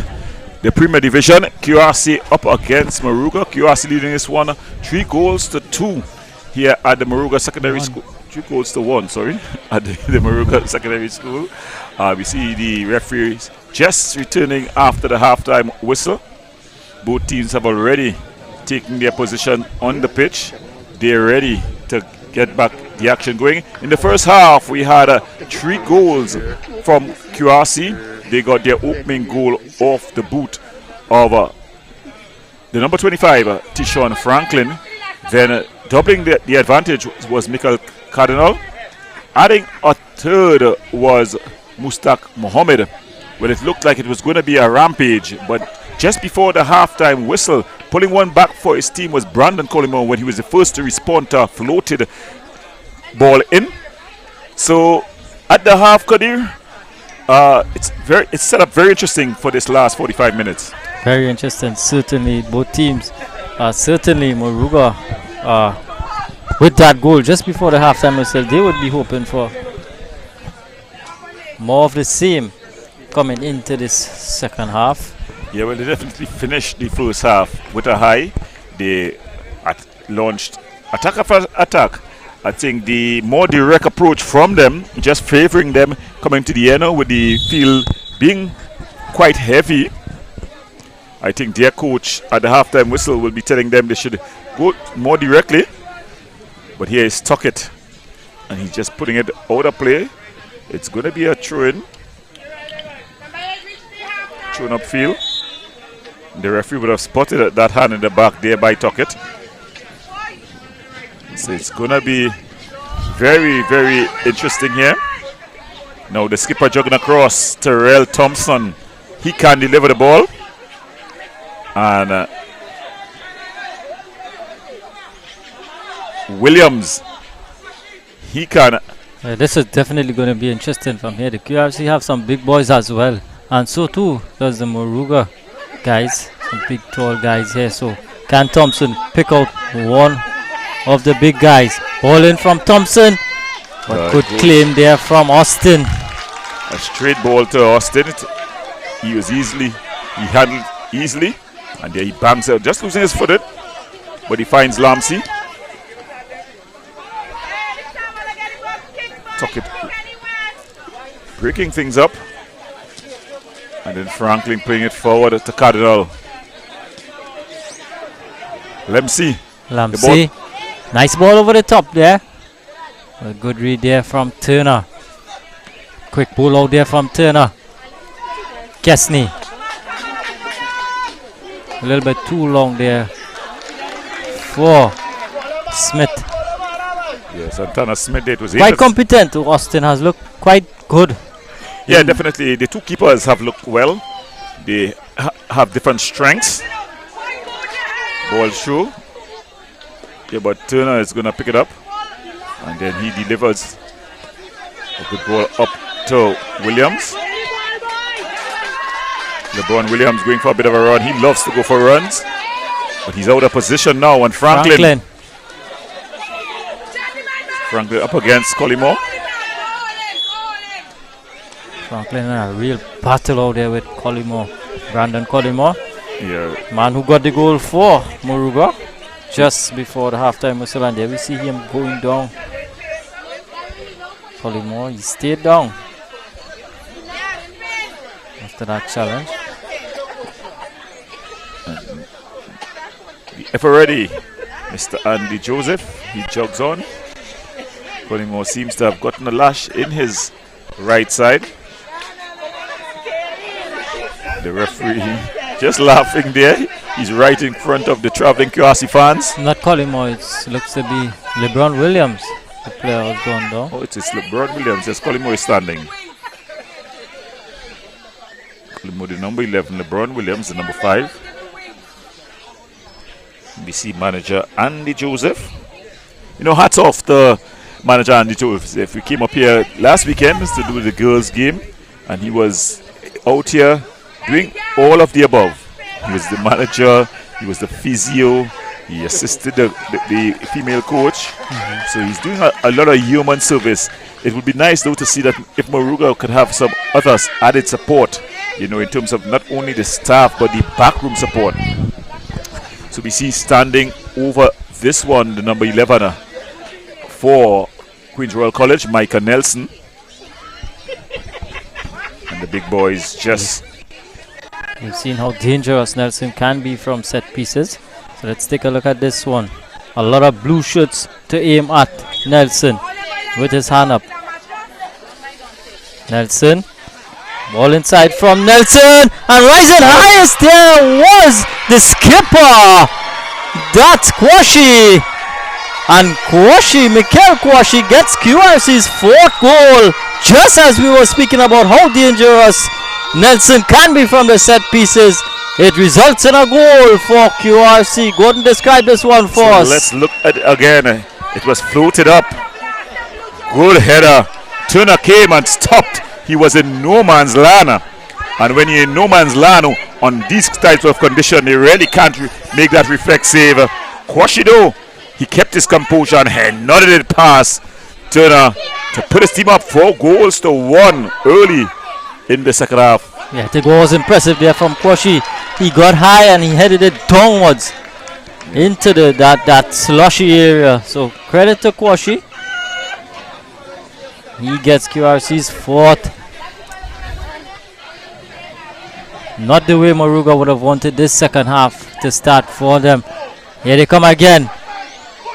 the Premier Division. QRC up against Moruga. QRC leading this one 3-2 here at the Moruga Secondary School. 3-1, sorry, at the Moruga Secondary School. We see the referees just returning after the halftime whistle. Both teams have already taken their position on the pitch. They're ready to get back the action going. In the first half, we had 3 goals from QRC. They got their opening goal off the boot of the number 25, Tishon Franklin. Then doubling the advantage was Michael Cardinal. Adding a third was Mustaq Mohammed. Well, it looked like it was going to be a rampage, but just before the halftime whistle, pulling one back for his team was Brandon Colimore when he was the first to respond to a floated ball in. So at the half, Kadir, it's set up very interesting for this last 45 minutes. Very interesting. Certainly, both teams. Certainly, Moruga, with that goal just before the halftime whistle, they would be hoping for more of the same coming into this second half. Yeah, well, they definitely finished the first half with a high. They launched attack after attack. I think the more direct approach from them, just favoring them coming to the end with the field being quite heavy. I think their coach at the halftime whistle will be telling them they should go more directly. But here is Tuckett, and he's just putting it out of play. It's going to be a throw-in. Thrown upfield. The referee would have spotted that hand in the back there by Tuckett. So it's going to be very, very interesting here. Now the skipper jogging across, Terrell Thompson. He can deliver the ball. And Williams, he can. This is definitely going to be interesting from here. The QRC have some big boys as well. And so too does the Moruga guys. Some big tall guys here. So can Thompson pick out one of the big guys? Ball in from Thompson. But good claim there from Austin. A straight ball to Austin. He handled easily. And there he bangs out, just losing his footed. But he finds Lamsey. Tuckett breaking things up. And then Franklin playing it forward to Cardinal. Lamsey. Nice ball over the top there. A good read there from Turner. Quick ball out there from Turner. Kesney. A little bit too long there for Smith. Yes, Santana Smith, it was quite competent. Austin has looked quite good. Yeah, definitely. The two keepers have looked well. They have different strengths. Ball through. Yeah, but Turner is going to pick it up. And then he delivers a good ball up to Williams. LeBron Williams going for a bit of a run. He loves to go for runs. But he's out of position now. And Franklin up against Colimore. Franklin in a real battle out there with Colimore. Brandon Colimore. Yeah. Man who got the goal for Moruga just before the halftime whistle, and there we see him going down. Colimore, he stayed down after that challenge. If already, Mr. Andy Joseph, he jogs on. Colimore seems to have gotten a lash in his right side. The referee just laughing there. He's right in front of the traveling QRC fans. Not Colimore, it looks to be LeBron Williams. The player has gone down. Oh, it's LeBron Williams. Yes, Colimore is standing. Colimore, the number 11. LeBron Williams, the number 5. BC manager Andy Joseph. You know, hats off to manager Andy Joseph. We came up here last weekend to do the girls' game, and he was out here doing all of the above. He was the manager, he was the physio, He assisted the female coach. So he's doing a lot of human service. It would be nice though to see that if Moruga could have some others added support, in terms of not only the staff but the backroom support. So we see standing over this one, the number 11 for Queen's Royal College, Micah Nelson. And the big boys just... We've seen how dangerous Nelson can be from set pieces. So let's take a look at this one. A lot of blue shirts to aim at Nelson with his hand up. Nelson. Ball inside from Nelson. And rising highest there was the skipper. That's Kwashi. And Mikael Kwashi gets QRC's 4th goal. Just as we were speaking about how dangerous Nelson can be from the set pieces, it results in a goal for QRC. Gordon, describe this one for us. Let's look at it again. It was floated up. Good header. Turner came and stopped. He was in no man's land. And when you're in no man's land on these types of conditions, they really can't make that reflex save. Kwashido, he kept his composure and he nodded it past Turner to put his team up 4-1 early in the second half. Yeah, the goal was impressive there from Kwashi. He got high and he headed it downwards into that slushy area. So credit to Kwashi. He gets QRC's 4th. Not the way Moruga would have wanted this second half to start for them. Here they come again.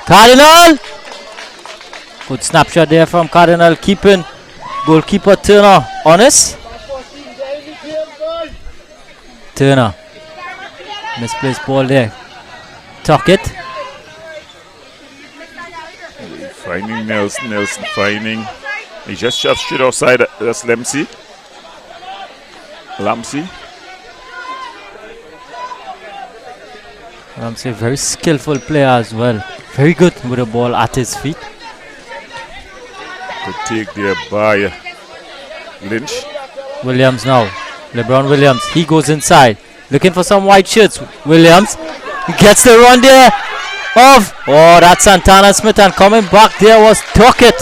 Cardinal! Good snapshot there from Cardinal, keeping goalkeeper Turner honest. Turner. Misplaced ball there. Tuck it. Finding Nelson finding. He just shot straight outside. That's Lamsey. Lamsey, very skillful player as well. Very good with the ball at his feet. Good take there by Lynch. Williams now. LeBron Williams. He goes inside. Looking for some white shirts. Williams gets the run there. That's Santana Smith, and coming back there was Tuckett.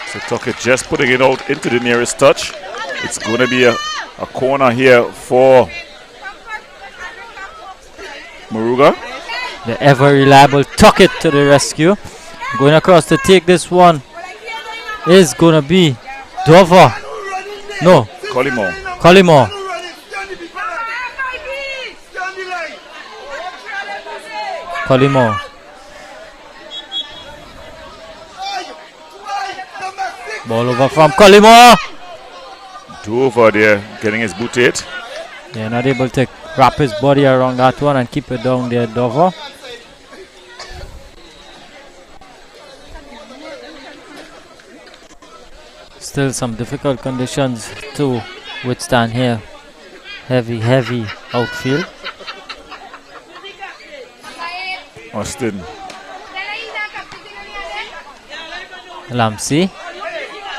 So Tuckett just putting it out into the nearest touch. It's going to be a corner here for Moruga. The ever reliable Tuckett to the rescue. Going across to take this one is going to be Dover. No. Collymore. Ball over from Collymore. Dover there getting his boot hit. Yeah, not able to wrap his body around that one and keep it down there, Dover. Still some difficult conditions to withstand here. Heavy outfield. Austin. Lamsey.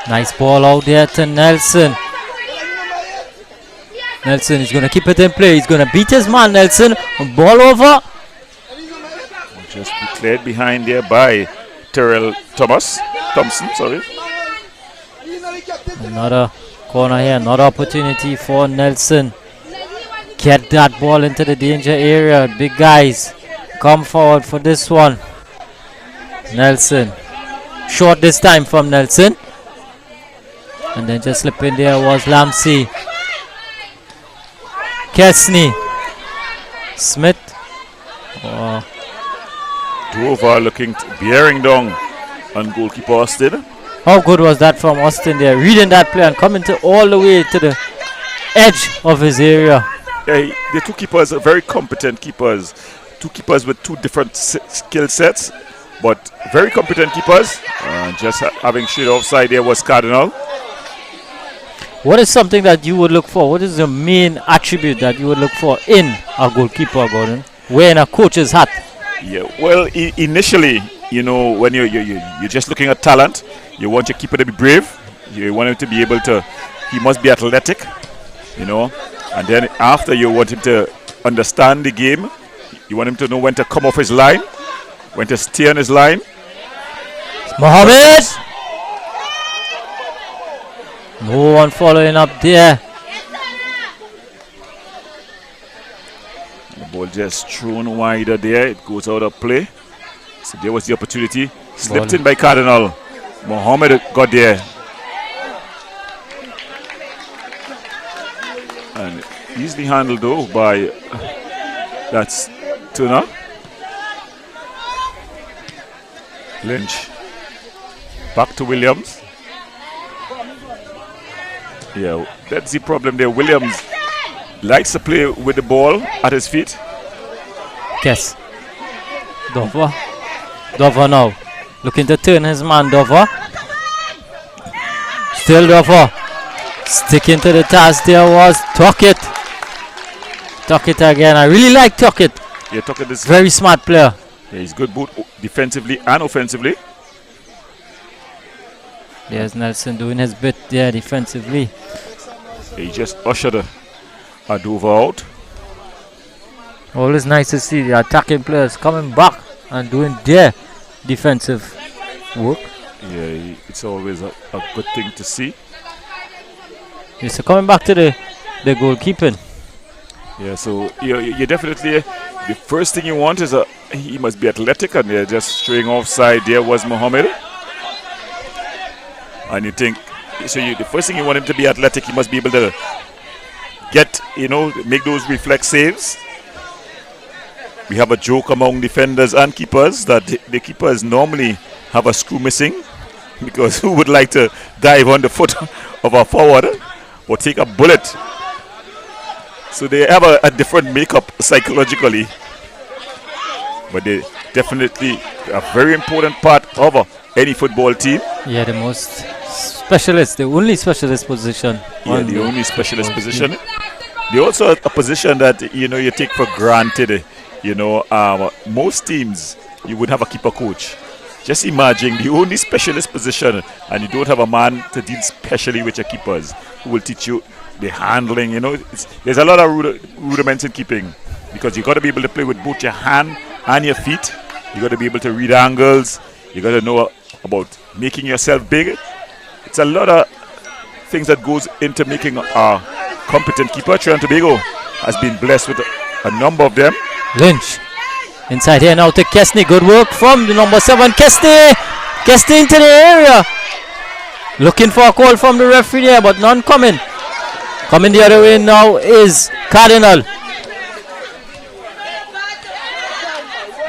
Nice ball out there to Nelson. Nelson is going to keep it in play. He's going to beat his man, Nelson. Ball over. Just declared behind there by Terrell Thompson, sorry. Another corner here. Another opportunity for Nelson. Get that ball into the danger area. Big guys, come forward for this one. Nelson. Short this time from Nelson. And then just slipping there was Lamsey. Kesney. Smith. Dover looking, bearing down on goalkeeper Austin. How good was that from Austin there? Reading that play and coming all the way to the edge of his area. Yeah, the two keepers are very competent keepers. Two keepers with two different skill sets, but very competent keepers. Just having straight offside there was Cardinal. What is something that you would look for? What is the main attribute that you would look for in a goalkeeper, Gordon? Wearing a coach's hat. Yeah, well, initially, when you're just looking at talent, you want your keeper to be brave. You want him to be able to, he must be athletic, and then after you want him to understand the game. You want him to know when to come off his line, when to stay on his line. Mohammed! No one following up there. The ball just thrown wider there. It goes out of play. So there was the opportunity. Slipped in by Cardinal. Mohammed got there. And easily handled though by that's Turner. Lynch. Back to Williams. Yeah, that's the problem there. Williams likes to play with the ball at his feet. Yes. Dover. Dover now. Looking to turn his man, Dover. Still Dover. Sticking to the task there was Tuckett. Tuckett again. I really like Tuckett. Yeah, Tuckett is very smart player. Yeah, he's good both defensively and offensively. There's Nelson doing his bit there defensively. He just ushered a Dover out. Always nice to see the attacking players coming back and doing their defensive work. Yeah, it's always a good thing to see. Yeah, so coming back to the goalkeeping. Yeah, so you definitely, the first thing you want is he must be athletic, and they're just straying offside. There was Mohammed. And you think, so the first thing you want him to be athletic, he must be able to get, make those reflex saves. We have a joke among defenders and keepers that the keepers normally have a screw missing, because who would like to dive on the foot of a forward or take a bullet? So they have a different makeup psychologically. But they definitely a very important part of any football team. Yeah, the most specialist, the only specialist position. Yeah, the only specialist position. They also a position that you take for granted. Most teams you would have a keeper coach. Just imagine the only specialist position, and you don't have a man to deal specially with your keepers who will teach you the handling. There's a lot of rudiments in keeping, because you got to be able to play with both your hand and your feet. You got to be able to read angles. You got to know about making yourself big. It's a lot of things that goes into making a competent keeper. Trinidad and Tobago has been blessed with a number of them. Lynch inside here now to Kesney. Good work from the number 7 Kesney. Kesney into the area. Looking for a call from the referee there, but none coming. Coming the other way now is Cardinal.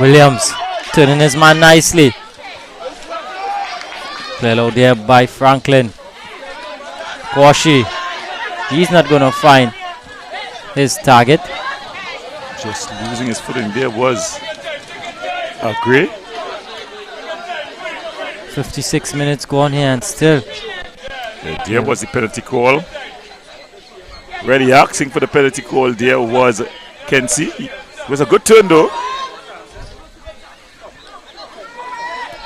Williams turning his man nicely. Played out there by Franklin. Kwashi. He's not going to find his target. Just losing his footing there was a great. 56 minutes gone here and still. There was the penalty call. Really asking for the penalty call there was Kensi. It was a good turn though.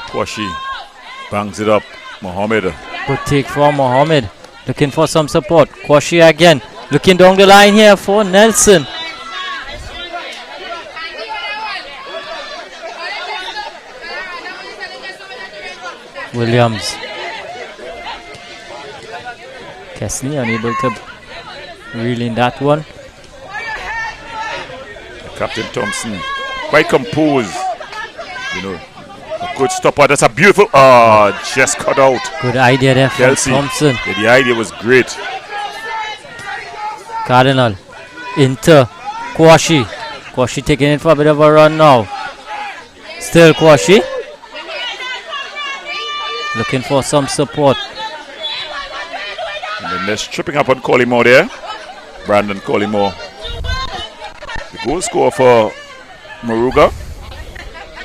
Kwashi bangs it up. Mohammed. Good take from Mohammed. Looking for some support. Kwashi again. Looking down the line here for Nelson. Williams. Kesney unable to reel in that one. Captain Thompson quite composed. A good stopper. That's a beautiful. Just cut out. Good idea there from Thompson. Yeah, the idea was great. Cardinal into Kwashi. Kwashi taking it for a bit of a run now. Still Kwashi. Looking for some support. And then they're stripping up on Collymore there. Brandon Collymore. The goal score for Moruga.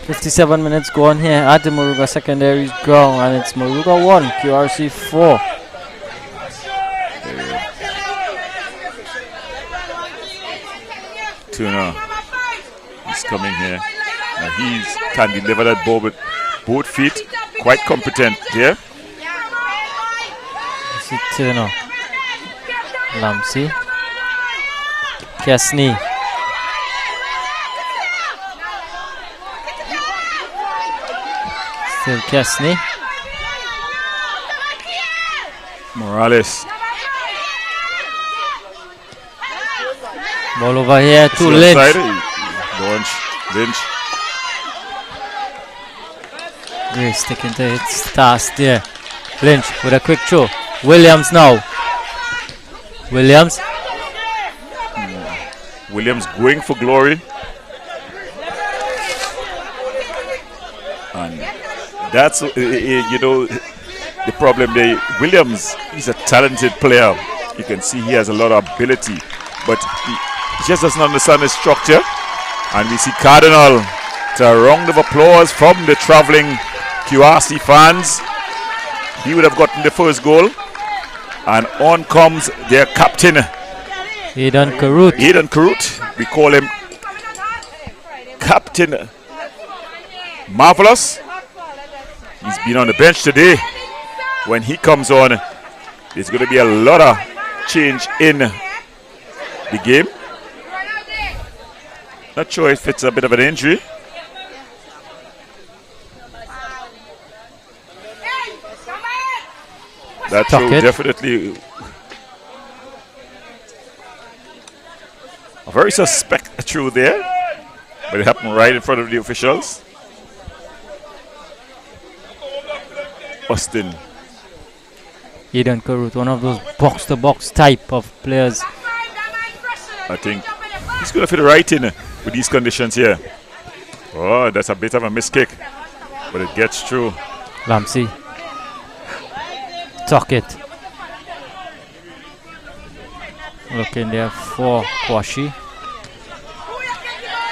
57 minutes gone here at the Moruga secondary ground, and it's Moruga 1, QRC 4. Turner. He's coming here. Now he can deliver that ball with both feet. Quite competent here. This is Turner. Lamsi. Kesney. Still Kesney. Morales. Ball over here to See Lynch. outside. Lynch. Gray sticking to its task there. Lynch with a quick throw. Williams now. Williams. Williams going for glory. And that's, the problem there. Williams is a talented player. You can see he has a lot of ability, but he just doesn't understand the structure. And we see Cardinal to a round of applause from the traveling QRC fans. He would have gotten the first goal. And on comes their captain, Aidan Karut. We call him Captain Marvelous. He's been on the bench today. When he comes on, there's going to be a lot of change in the game. Not sure if it's a bit of an injury. That throw definitely a very suspect throw there, but it happened right in front of the officials. Austin. Aidan Karut, one of those box-to-box type of players. I think he's going to fit right in with these conditions here. Oh, that's a bit of a miss kick, but it gets through. Lamsey. Tuckett. Looking there for Kwashi.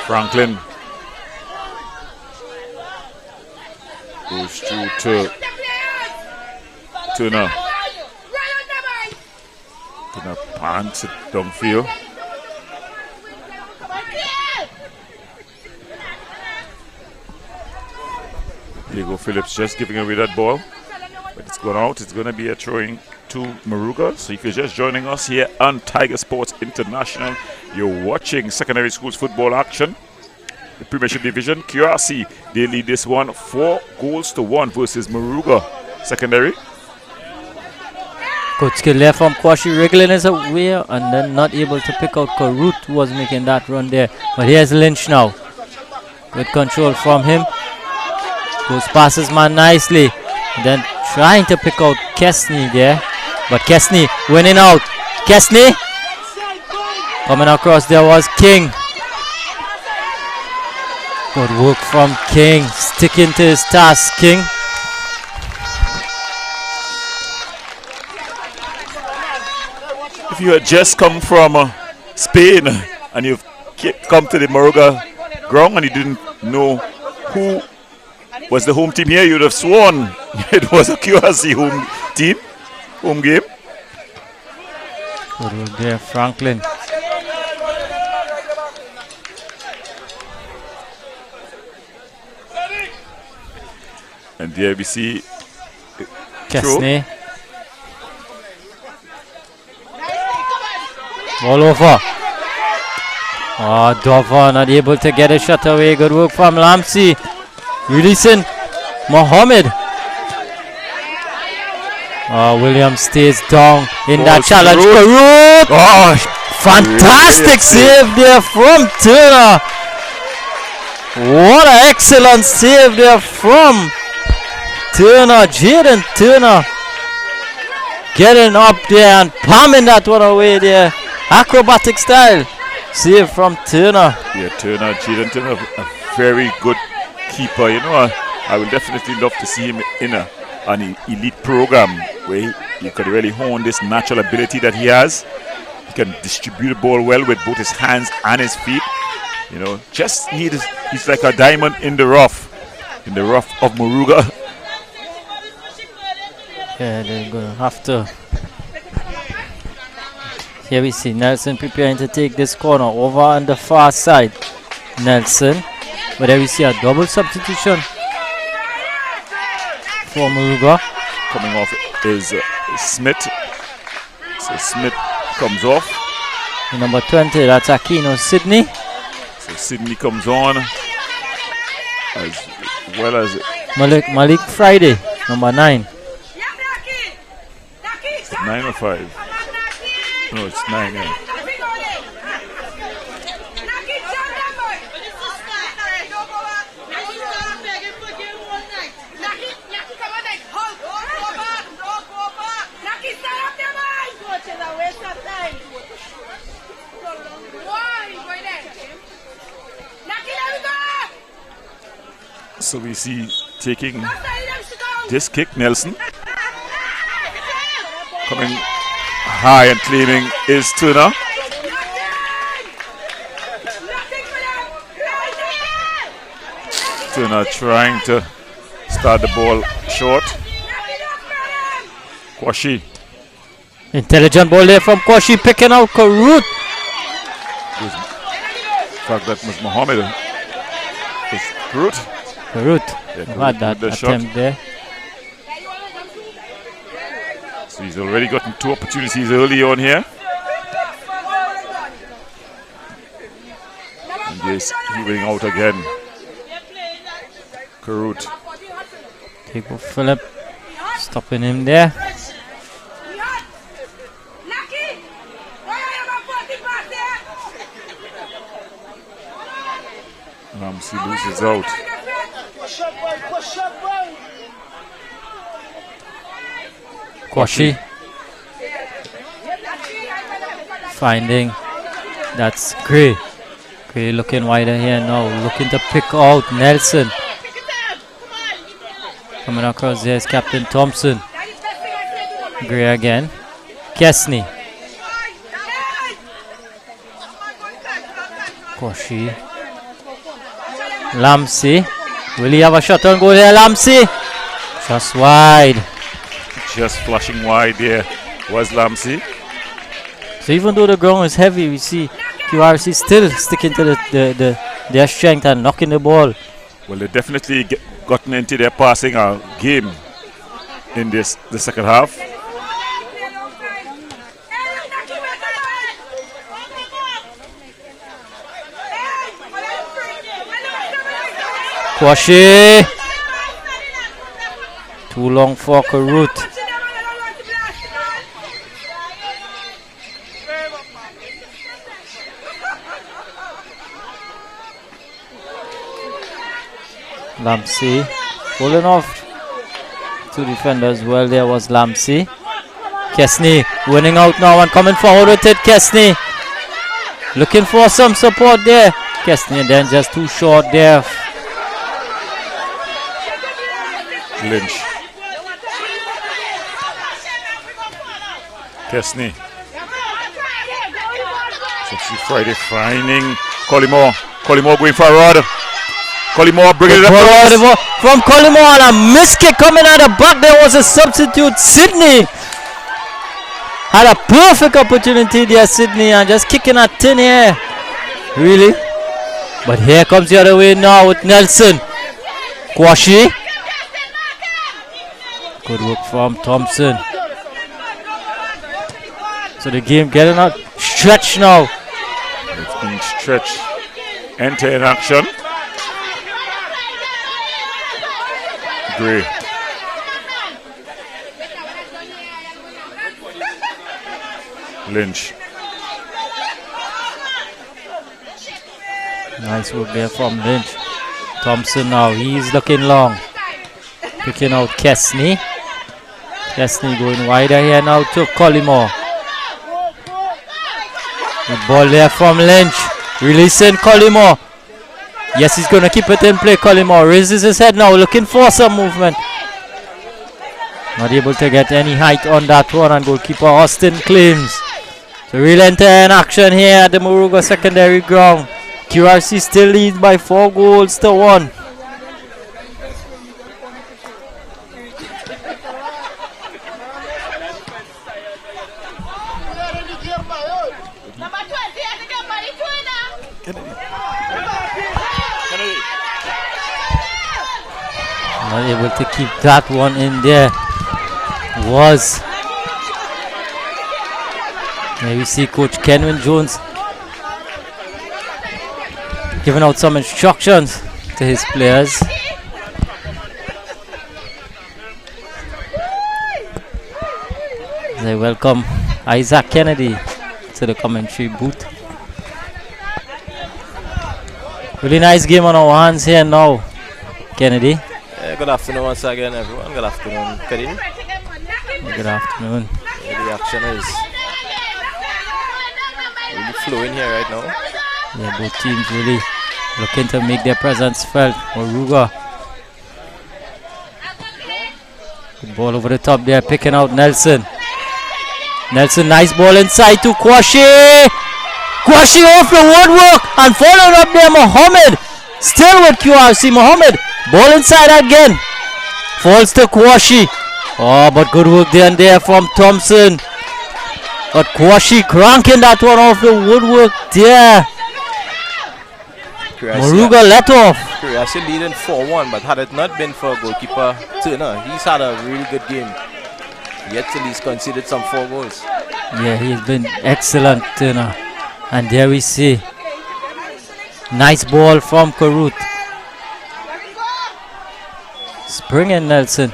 Franklin goes through to Turner. Turner pants it downfield. Diego Phillips just giving away that ball, but it's gone out. It's going to be a throwing to Moruga. So if you're just joining us here on Tiger Sports International, you're watching secondary schools football action. The Premiership Division, QRC, they lead this one 4-1 versus Moruga Secondary. Good skill there from Kwashi, wriggling his way and then not able to pick out Karut, who was making that run there. But here's Lynch now. Good control from him. Goes past his man nicely. And then trying to pick out Kesney there. But Kesney winning out. Kesney coming across there was King. Good work from King. Sticking to his task, King. If you had just come from Spain and you've come to the Moruga ground and you didn't know who was the home team here, you'd have sworn it was a QRC home game. Good work there, Franklin. And there we see Kesney. All over. Oh, Dover not able to get a shot away. Good work from Lamsey. Releasing Mohammed. Oh, Williams stays down in that challenge. Karut. Oh, fantastic save there from Turner. What an excellent save there from Turner. Jaden Turner getting up there and palming that one away there. Acrobatic style save from Turner. Yeah, Jaden Turner, a very good keeper. You know, I will definitely love to see him in an elite program where he could really hone this natural ability that he has. He can distribute the ball well with both his hands and his feet. You know, he's like a diamond in the rough of Moruga. Yeah, they're going to have to. Here we see Nelson preparing to take this corner over on the far side. Nelson. But there we see a double substitution for Moruga. Coming off is Smith. So Smith comes off. The number 20, that's Aquino Sydney. So Sydney comes on, as well as Malik Friday, number 9. 9 or 5? No, it's 9. Yeah. So we see taking this kick, Nelson. Coming high and claiming is Turner. Turner trying to start the ball short. Kwashi. Intelligent ball there from Kwashi, picking out Karut. The fact that Ms. Mohammed is Karut. Karut Yeah, had that the attempt shot. there. So he's already gotten 2 opportunities early on here. And yes, he went out again. Karut. Table Phillip stopping him there. Ramsey loses out. Kwashi finding that's Gray. Gray looking wider here now, looking to pick out Nelson. Coming across there is Captain Thompson. Gray again. Kesney. Kwashi. Lamsi. Will he have a shot on goal here? Lamsi. Just wide. Just flashing wide there was Lamsi. So even though the ground is heavy, we see QRC still sticking to their strength and knocking the ball. Well, they definitely gotten into their passing game in the second half. Kwashi. Too long for Karut. Lamsi pulling off 2 defenders. Well, there was Lamsi. Kesney winning out now and coming forward with it. Kesney looking for some support there. Kesney and then just too short there. Lynch. Kesney. So she Friday finding Collymore. Collymore going for a rod. Collymore bringing it up. From Collymore and a miss kick coming out the back. There was a substitute. Sydney had a perfect opportunity there, Sydney, and just kicking at thin air. Really? But here comes the other way now with Nelson. Kwashi. Good work from Thompson. So the game getting out stretched now. It's being stretched. Enter in action. Gray. Lynch. Nice work there from Lynch. Thompson now, he's looking long. Picking out Kesney. Kesney going wider here now to Collymore. The ball there from Lynch. Releasing Collymore. Yes, he's going to keep it in play. Collymore raises his head now, looking for some movement. Not able to get any height on that one, and goalkeeper Austin claims. So real enter in action here at the Moruga secondary ground. QRC still leads by 4 goals to 1. Not able to keep that one in there. Was. Here we see Coach Kenwin Jones giving out some instructions to his players. They welcome Isaac Kennedy to the commentary booth. Really nice game on our hands here now, Kennedy. Good afternoon once again, everyone. Good afternoon, Karim. Good afternoon. The action is really flowing here right now. Yeah, both teams really looking to make their presence felt. Moruga. Good ball over the top there, picking out Nelson. Nelson, nice ball inside to Kwashi. Kwashi off the woodwork and followed up there, Mohammed. Still with QRC, Mohammed. Ball inside again. Falls to Kwashi. Oh, but good work there from Thompson. But Kwashi cranking that one off the woodwork there. Moruga let off. QRC leading 4-1, but had it not been for goalkeeper Turner, he's had a really good game. Yet till he's conceded some 4 goals. Yeah, he's been excellent, Turner. And there we see nice ball from Karut. Springing Nelson.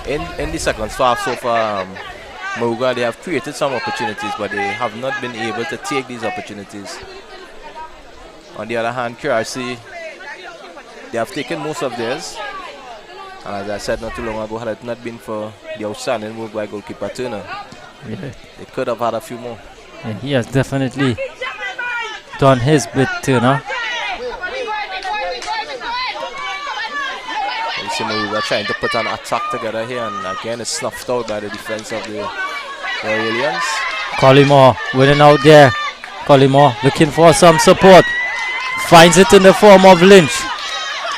In the second half so far, Moruga, they have created some opportunities, but they have not been able to take these opportunities. On the other hand, QRC, they have taken most of theirs. And as I said not too long ago, had it not been for the outstanding work by goalkeeper Turner, they could have had a few more. Yeah, he has definitely done his bit, Turner. You see Moruga trying to put an attack together here, and again it's snuffed out by the defense of the aliens. Collymore winning out there. Collymore looking for some support. Finds it in the form of Lynch.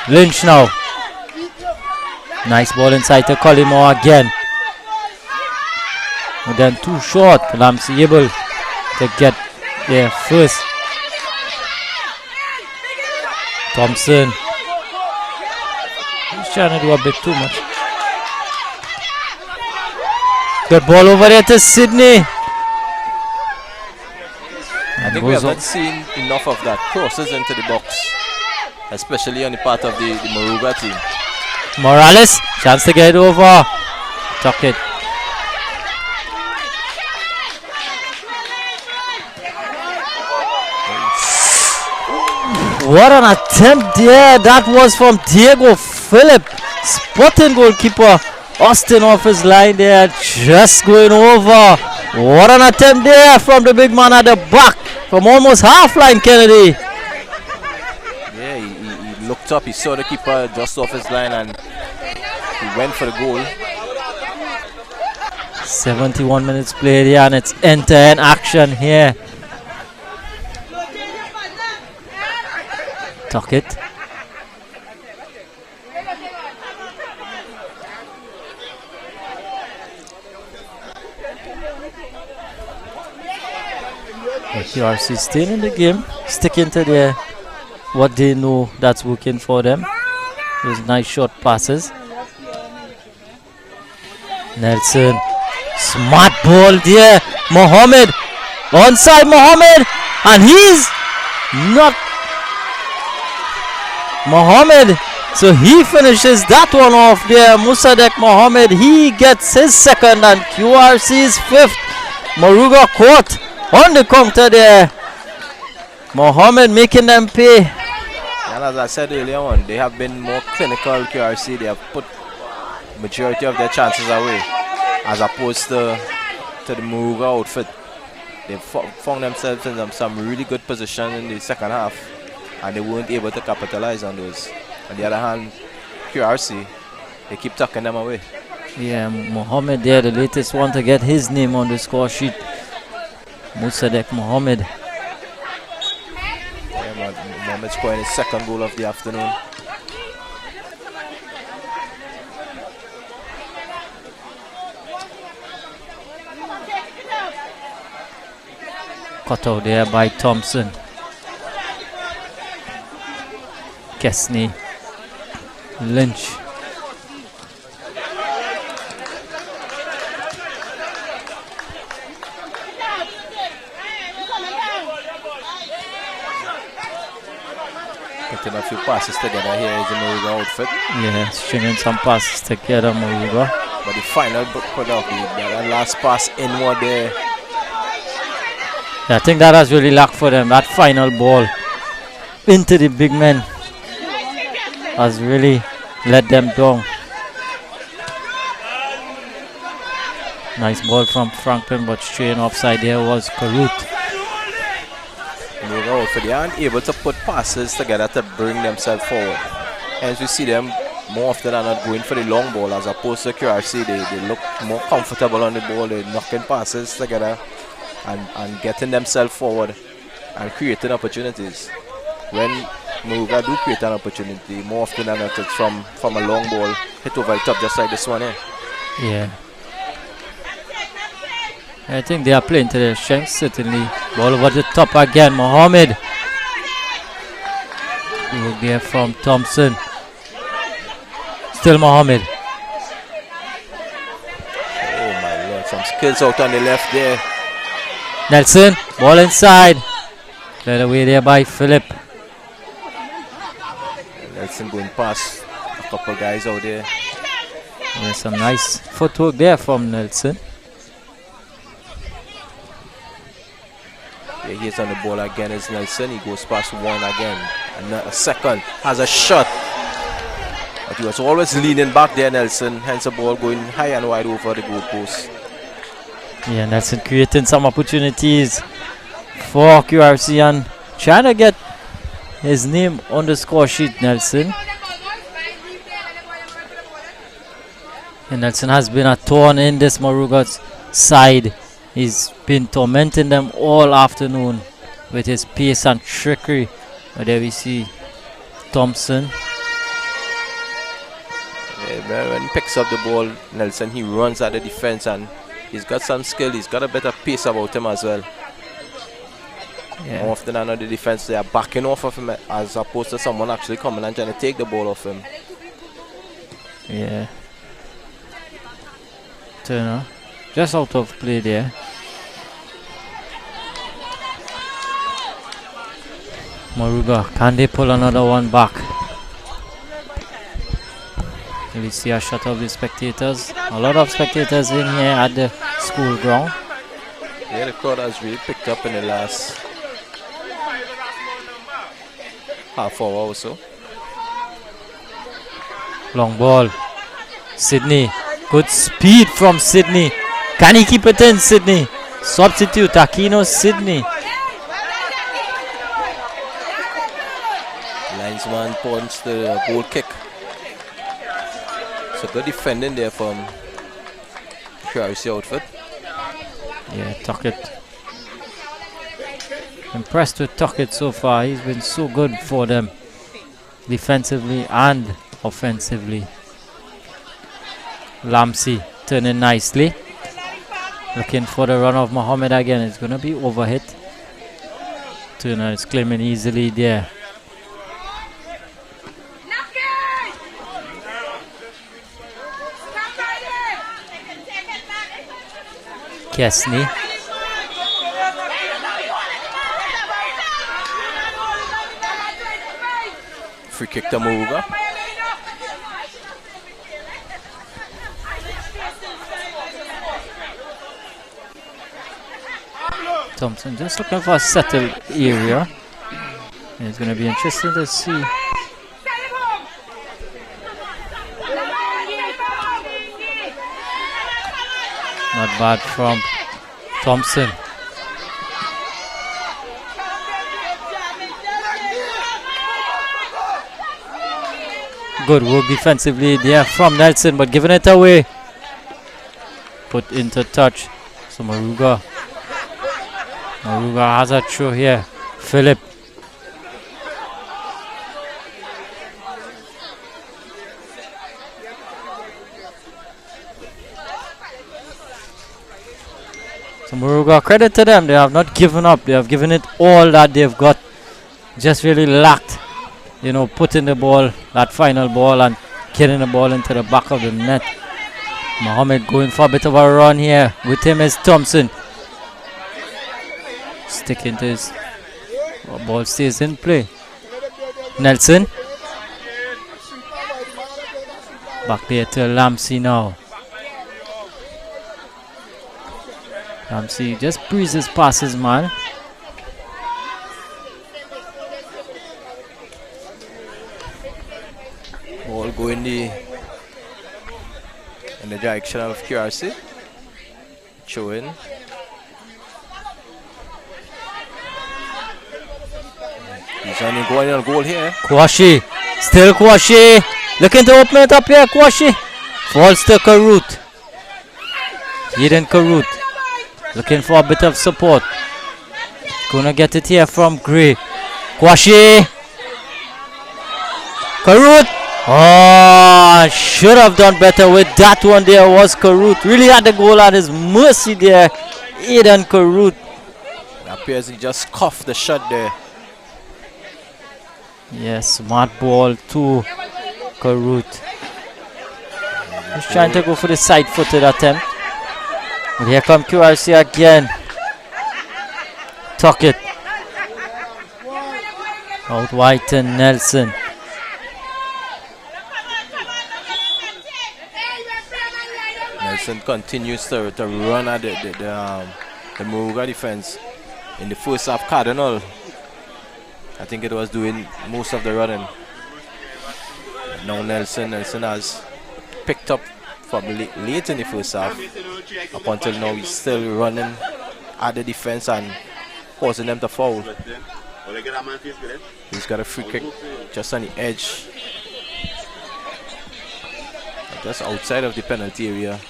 Lynch now. Nice ball inside to Collymore again. But then too short. Lamsi able to get there first. Thompson. He's trying to do a bit too much. Good ball over there to Sydney. I think we have not seen enough of that crosses into the box, especially on the part of the Moruga team. Morales, chance to get it over. Tuck it. What an attempt there. That was from Diego Philip. Spotting goalkeeper Austin off his line there. Just going over. What an attempt there from the big man at the back. From almost half line, Kennedy. Yeah, he looked up. He saw the keeper just off his line and he went for the goal. 71 minutes played here and it's end-to-end action here. Tuck it. QRC staying in the game, sticking to their what they know that's working for them. Those nice short passes. Nelson, smart ball there. Mohammed, onside Mohammed, and he's not Mohammed. So he finishes that one off there. Musadek Mohammed, he gets his second and QRC's fifth. Moruga caught on the counter there. Mohammed making them pay. And as I said earlier on, they have been more clinical. QRC, they have put majority of their chances away, as opposed to the Moruga outfit. They found themselves in some really good position in the second half, and they weren't able to capitalize on those. On the other hand, QRC, they keep tucking them away. Yeah, Mohammed there, the latest one to get his name on the score sheet. Musadek Mohammed. Yeah, Mohammed scoring his second goal of the afternoon. Cut out there by Thompson. Kesney. Lynch. creating a few passes together here is the Moruga outfit. Yeah, stringing some passes together, Moruga. But the final product, that last pass inward there. Yeah, I think that has really lacked for them. That final ball into the big men has really let them down. Nice ball from Franklin, but straight offside there was Karut. They aren't able to put passes together to bring themselves forward. Hence we see them more often than not going for the long ball as opposed to QRC. They look more comfortable on the ball. They're knocking passes together and getting themselves forward and creating opportunities. When Moruga do create an opportunity, more often than not it's from a long ball hit over the top, just like this one here. Yeah. I think they are playing to their strengths, certainly. Ball over the top again, Mohammed. Look there from Thompson. Still Mohammed. Oh my lord, some skills out on the left there. Nelson, ball inside. Cleared away there by Philip. Nelson going past a couple guys out there. Yeah, some nice footwork there from Nelson. Yeah, he's on the ball again is Nelson. He goes past one again. And a second has a shot. But he was always leaning back there, Nelson. Hence the ball going high and wide over the goalpost. Yeah, Nelson creating some opportunities for QRC and trying to get his name on the score sheet, Nelson. And Nelson has been a thorn in this Moruga's side. He's been tormenting them all afternoon with his pace and trickery. But there we see Thompson. Yeah, when he picks up the ball, Nelson, he runs at the defense and he's got some skill. He's got a better pace about him as well. Yeah. More often than not, the defense, they are backing off of him as opposed to someone actually coming and trying to take the ball off him. Yeah. Turner just out of play there. Moruga, can they pull another one back? We see a shot of the spectators. A lot of spectators in here at the school ground. Yeah, the crowd has really picked up in the last half hour or so. Long ball. Sydney. Good speed from Sydney. Can he keep it in, Sydney? Substitute Aquino Sydney. Linesman points the goal kick. So good defending there from QRC outfit. Yeah, Tuckett. Impressed with Tuckett so far. He's been so good for them defensively and offensively. Lamsi turning nicely. Looking for the run of Mohammed again. It's going to be overhit. Turner is claiming easily there. Kesney. Free kick to Moruga. Thompson just looking for a settled area. And it's going to be interesting to see. Not bad from Thompson. Good work defensively there from Nelson, but giving it away. Put into touch. So Moruga has a throw here. Philip. So Moruga, credit to them. They have not given up. They have given it all that they've got. Just really lacked, putting the ball, that final ball, and getting the ball into the back of the net. Mohammed going for a bit of a run here. With him is Thompson. Sticking to his ball, stays in play. Nelson. Back there to Lamsey now. Lamsey just breezes past his man. Ball go in the direction of QRC. Showing. He's only going on goal here. Kwashi. Still Kwashi. Looking to open it up here. Kwashi. Falls to Karut. Eden Karut. Looking for a bit of support. Gonna get it here from Gray. Kwashi. Karut. Oh, should have done better with that one there was Karut. Really had the goal at his mercy there. Eden Karut. It appears he just coughed the shot there. Yes, smart ball to Karut. He's trying to go for the side-footed attempt. And here come QRC again. Tuckett. Out wide to Nelson. Nelson continues to run at the Moruga defense. In the first half, Cardinal, I think it was doing most of the running. Now Nelson has picked up from late in the first half. Up until now, he's still running at the defense and causing them to foul. He's got a free kick just on the edge, just outside of the penalty area.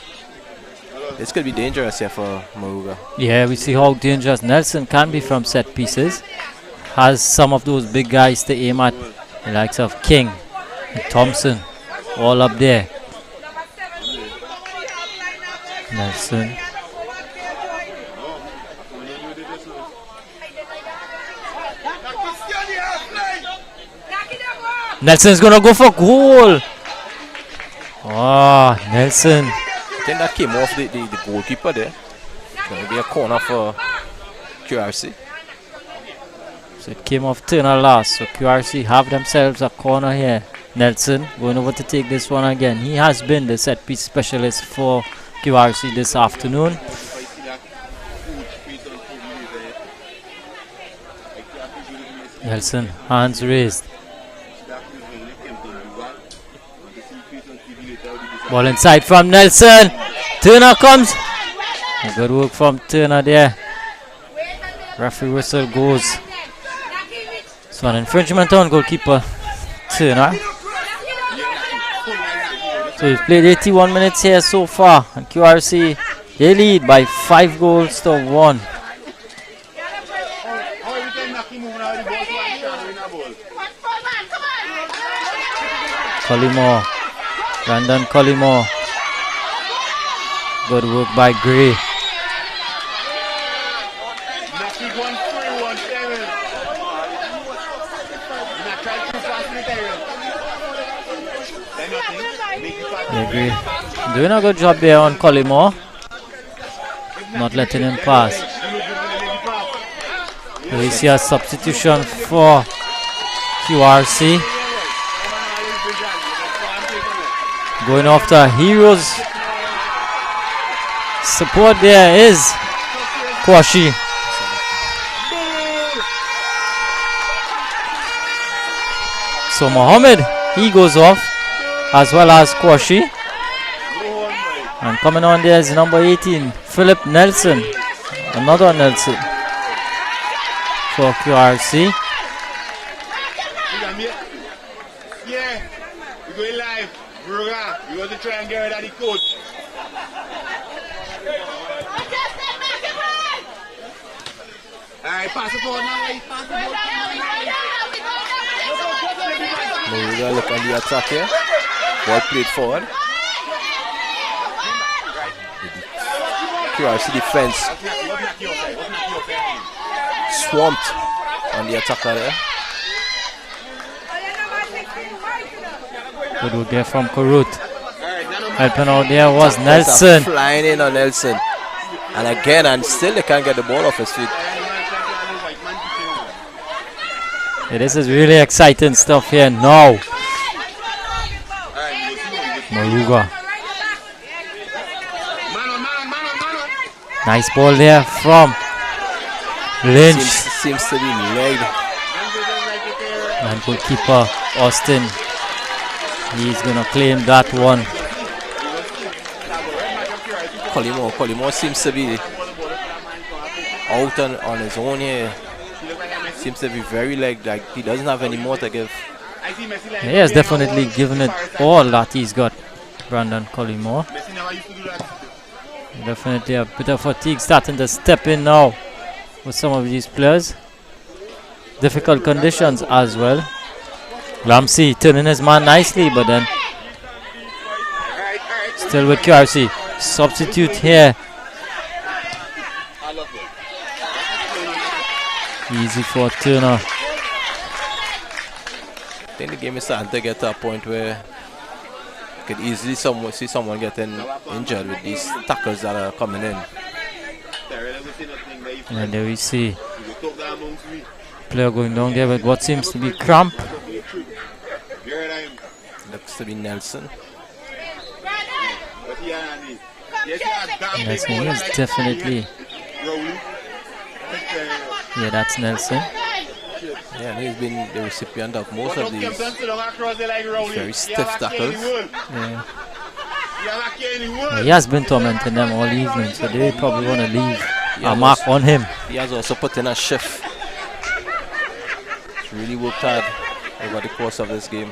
This could be dangerous here for Moruga. Yeah, we see how dangerous Nelson can be from set pieces. Has some of those big guys to aim at, the likes of King and Thompson, all up there. Nelson. Nelson's gonna go for goal. Oh, Nelson. I think that came off the goalkeeper there. It's going to be a corner for QRC. So it came off Turner last. So QRC have themselves a corner here. Nelson going over to take this one again. He has been the set piece specialist for QRC this afternoon. Nelson, hands raised. Ball inside from Nelson. Turner comes. Good work from Turner there. Referee whistle goes. So an infringement on goalkeeper Turner. So we've played 81 minutes here so far, and QRC they lead by 5 goals to 1. Collymore. Brandon Collymore. Good work by Gray. Yeah, Gray doing a good job there on Collymore. Not letting him pass. So we see a substitution for QRC. Going after Heroes. Support there is Kwashi. So Mohammed, he goes off, as well as Kwashi. And coming on there is number 18, Philip Nelson. Another Nelson for QRC. Yeah, we're going live. Moruga, we want to try and get rid of the coach. Alright, pass the ball now. Moruga look on the attack here. Ball played forward. QRC defense swamped on the attacker there. Good work there from Karut. Helping out there was Nelson. Flying in on Nelson. And again, and still they can't get the ball off his feet. Yeah, this is really exciting stuff here now. Moruga. Nice ball there from Lynch. Seems to be laid. And goalkeeper Austin. He's gonna claim that one. Collymore seems to be out on his own here. Seems to be very like he doesn't have any more to give. He has definitely given it all that he's got, Brandon Collymore. Definitely a bit of fatigue starting to step in now with some of these players. Difficult conditions as well. Lamsey turning his man nicely, but then still with QRC. Substitute here. Easy for Turner. I think the game is starting to get to a point where you could easily see someone getting injured with these tackles that are coming in. And there we see player going down there with what seems to be cramp. Looks to be Nelson. Nelson is definitely. Yeah, that's Nelson. Yeah, and he's been the recipient of most of these very stiff tackles. Yeah. He has been tormenting them all evening, so they probably want to leave a mark on him. He has also put in a shift. He's really worked hard over the course of this game.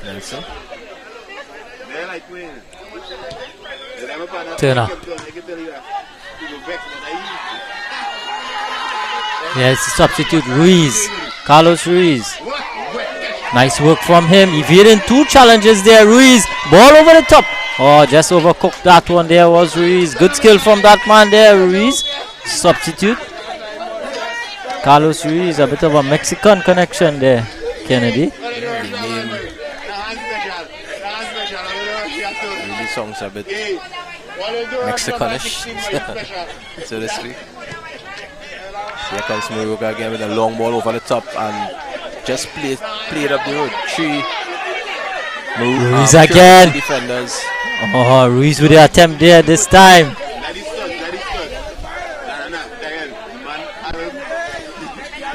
Nelson. Turner. Yes, substitute Ruiz. Carlos Ruiz. Nice work from him. Evading two challenges there. Ruiz. Ball over the top. Oh, just overcooked that one there was Ruiz. Good skill from that man there, Ruiz. Substitute. Carlos Ruiz, a bit of a Mexican connection there, Kennedy. Really sounds a bit Mexicanish, so to speak. Here comes Moruga again with a long ball over the top and just played up the road. Ruiz again. Defenders. Oh, Ruiz with the attempt there this time.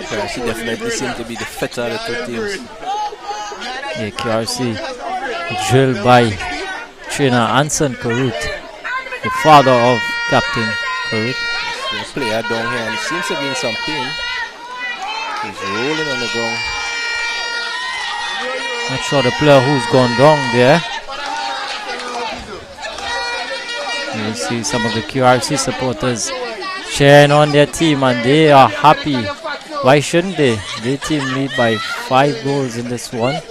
QRC definitely seems to be the fitter of the two teams. Yeah, QRC drilled by trainer Anson Karut, the father of Captain Karut. The player down here and he seems to be in some pain. He's rolling on the ground. Not sure the player who's gone down there. You see some of the QRC supporters cheering on their team and they are happy. Why shouldn't they? Their team lead by 5 goals in this one.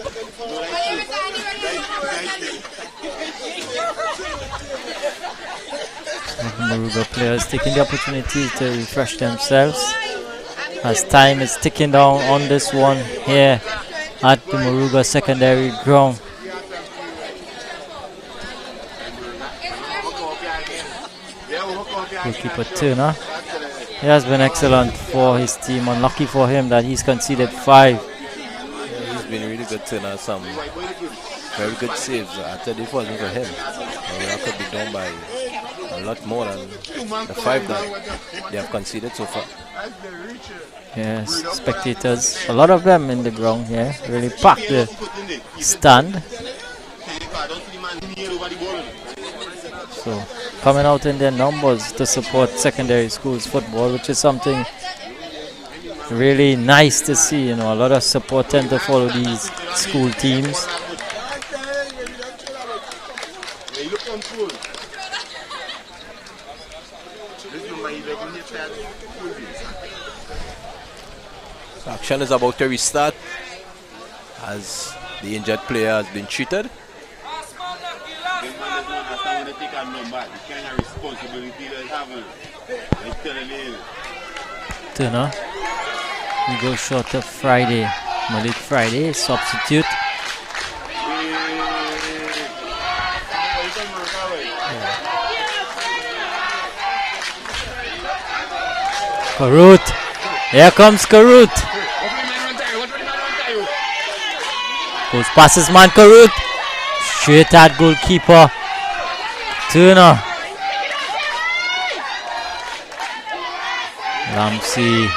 Moruga players taking the opportunity to refresh themselves as time is ticking down on this one here at the Moruga secondary ground. Goalkeeper Turner, he has been excellent for his team. Unlucky for him that he's conceded 5. Yeah, he's been really good Turner. Some very good saves. I tell you, if it wasn't for him, I could be down by a lot more than the 5 that they have conceded so far. Yes, spectators, a lot of them in the ground here, really packed the stand. So coming out in their numbers to support secondary schools football, which is something really nice to see. You know, a lot of support tend to follow these school teams. So action is about to restart as the injured player has been treated. Turner, we go short of Friday. Malik Friday, substitute. Karut. Here comes Karut. Goes past his man Karut. Straight at goalkeeper Turner. Lamsey.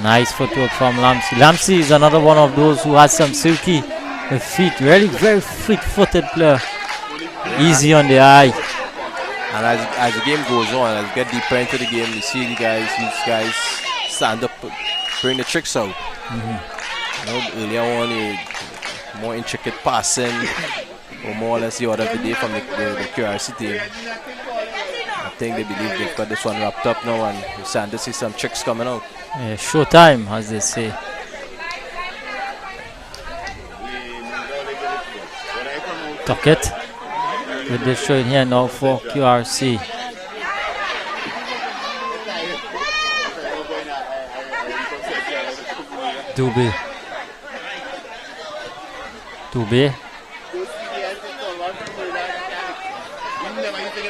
Nice footwork from Lamsey. Lamsey is another one of those who has some silky feet. Really very fleet-footed player. Easy on the eye. And as the game goes on, as you get deeper into the game, you see these guys stand up, bring the tricks out. Earlier on, more intricate passing, or more or less the order of the day from the QRC team. I think they believe they've got this one wrapped up now, and we're starting to see some tricks coming out. Yeah, showtime, as they say. Tuckett with this showing here now for QRC. Dube.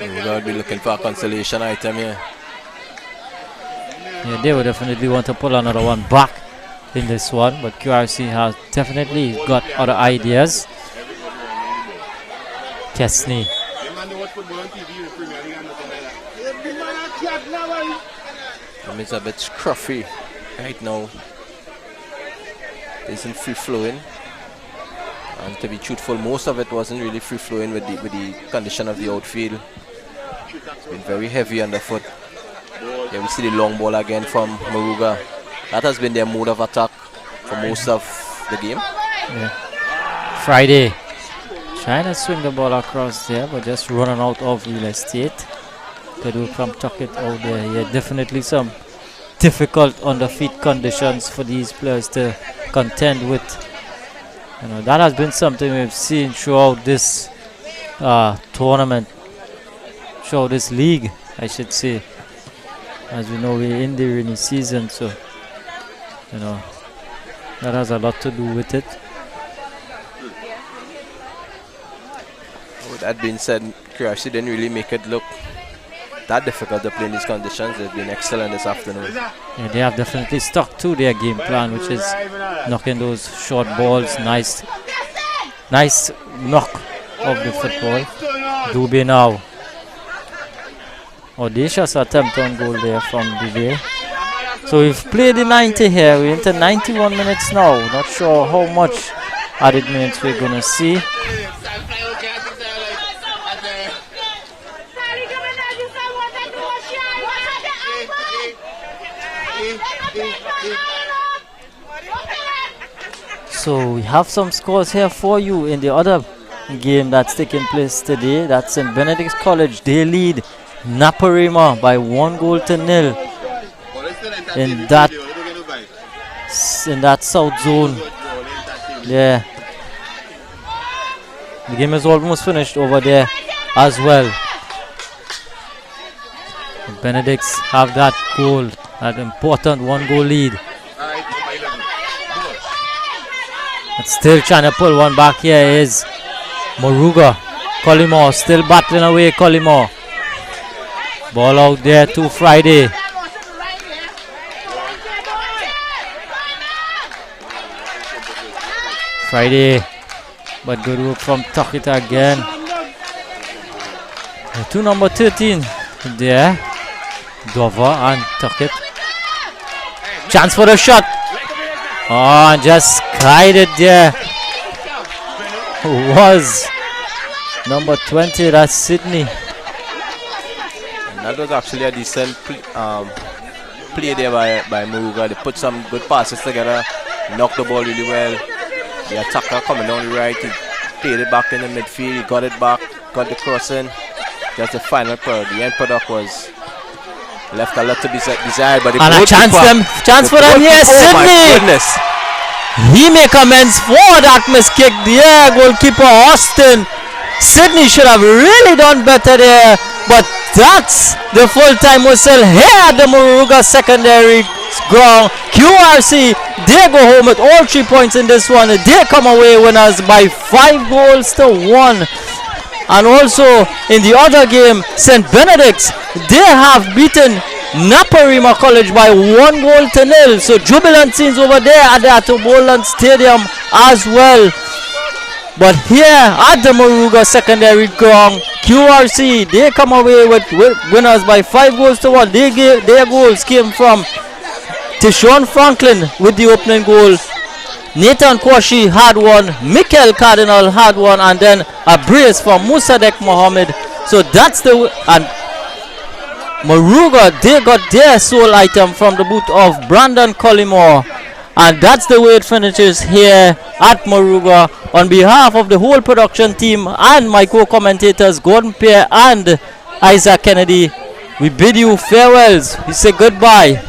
We're going to be looking for a consolation item here. Yeah, they would definitely want to pull another one back in this one, but QRC has definitely got other ideas. Kesney. It's a bit scruffy right now. It isn't free flowing. And to be truthful, most of it wasn't really free flowing with the condition of the outfield. It's been very heavy underfoot. Yeah, we see the long ball again from Moruga. That has been their mode of attack for most of the game. Yeah. Friday trying to swing the ball across there, but just running out of real estate. Good work from Tuckett out there. Yeah, definitely some difficult under-feet conditions for these players to contend with. You know, that has been something we've seen throughout this tournament, throughout this league, I should say. As we know, we're in the rainy season, so you know that has a lot to do with it. With that being said, QRC didn't really make it look that difficult to play in these conditions. They've been excellent this afternoon. Yeah, they have definitely stuck to their game plan, which is knocking those short balls. Nice knock of the football. Dube now. Audacious attempt on goal there from Dube. So we've played the 90 here. We're into 91 minutes now. Not sure how much added minutes we're going to see. So we have some scores here for you in the other game that's taking place today. That's in Benedict College. They lead Naparima by 1-0 in that south zone. Yeah, the game is almost finished over there as well. The Benedicts have that goal, that important 1-goal lead. But still trying to pull one back here is Moruga. Collymore still battling away. Collymore. Ball out there to Friday. Friday. But good work from Tuckett again. To number 13 there. Dover and Tuckett. Chance for the shot. Oh, just skied it there. Was number 20, that's Sydney. And that was actually a decent play there by Moruga. They put some good passes together, knocked the ball really well. The attacker coming down the right, he played it back in the midfield, he got it back, got the crossing. Just the final product, the end product was left a lot to be desired. But and a chance for them, yes, oh Sydney! My goodness. He make amends for that miss kick there, goalkeeper Austin. Sydney should have really done better there, but that's the full-time whistle here at the Moruga secondary ground. QRC, they go home with all 3 points in this one. They come away winners by 5-1. And also in the other game, St. Benedict's, they have beaten Naparima College by 1-0. So jubilant scenes over there at the Atobolan Stadium as well. But here at the Moruga secondary ground, QRC, they come away with winners by 5-1. Their goals came from Tishon Franklin with the opening goal. Nathan Kwashi had one, Mikel Cardinal had one, and then a brace from Musadek Mohammed. So that's the and Moruga, they got their sole item from the boot of Brandon Collymore. And that's the way it finishes here at Moruga. On behalf of the whole production team and my co-commentators Gordon Pierre and Isaac Kennedy, we bid you farewells. We say goodbye.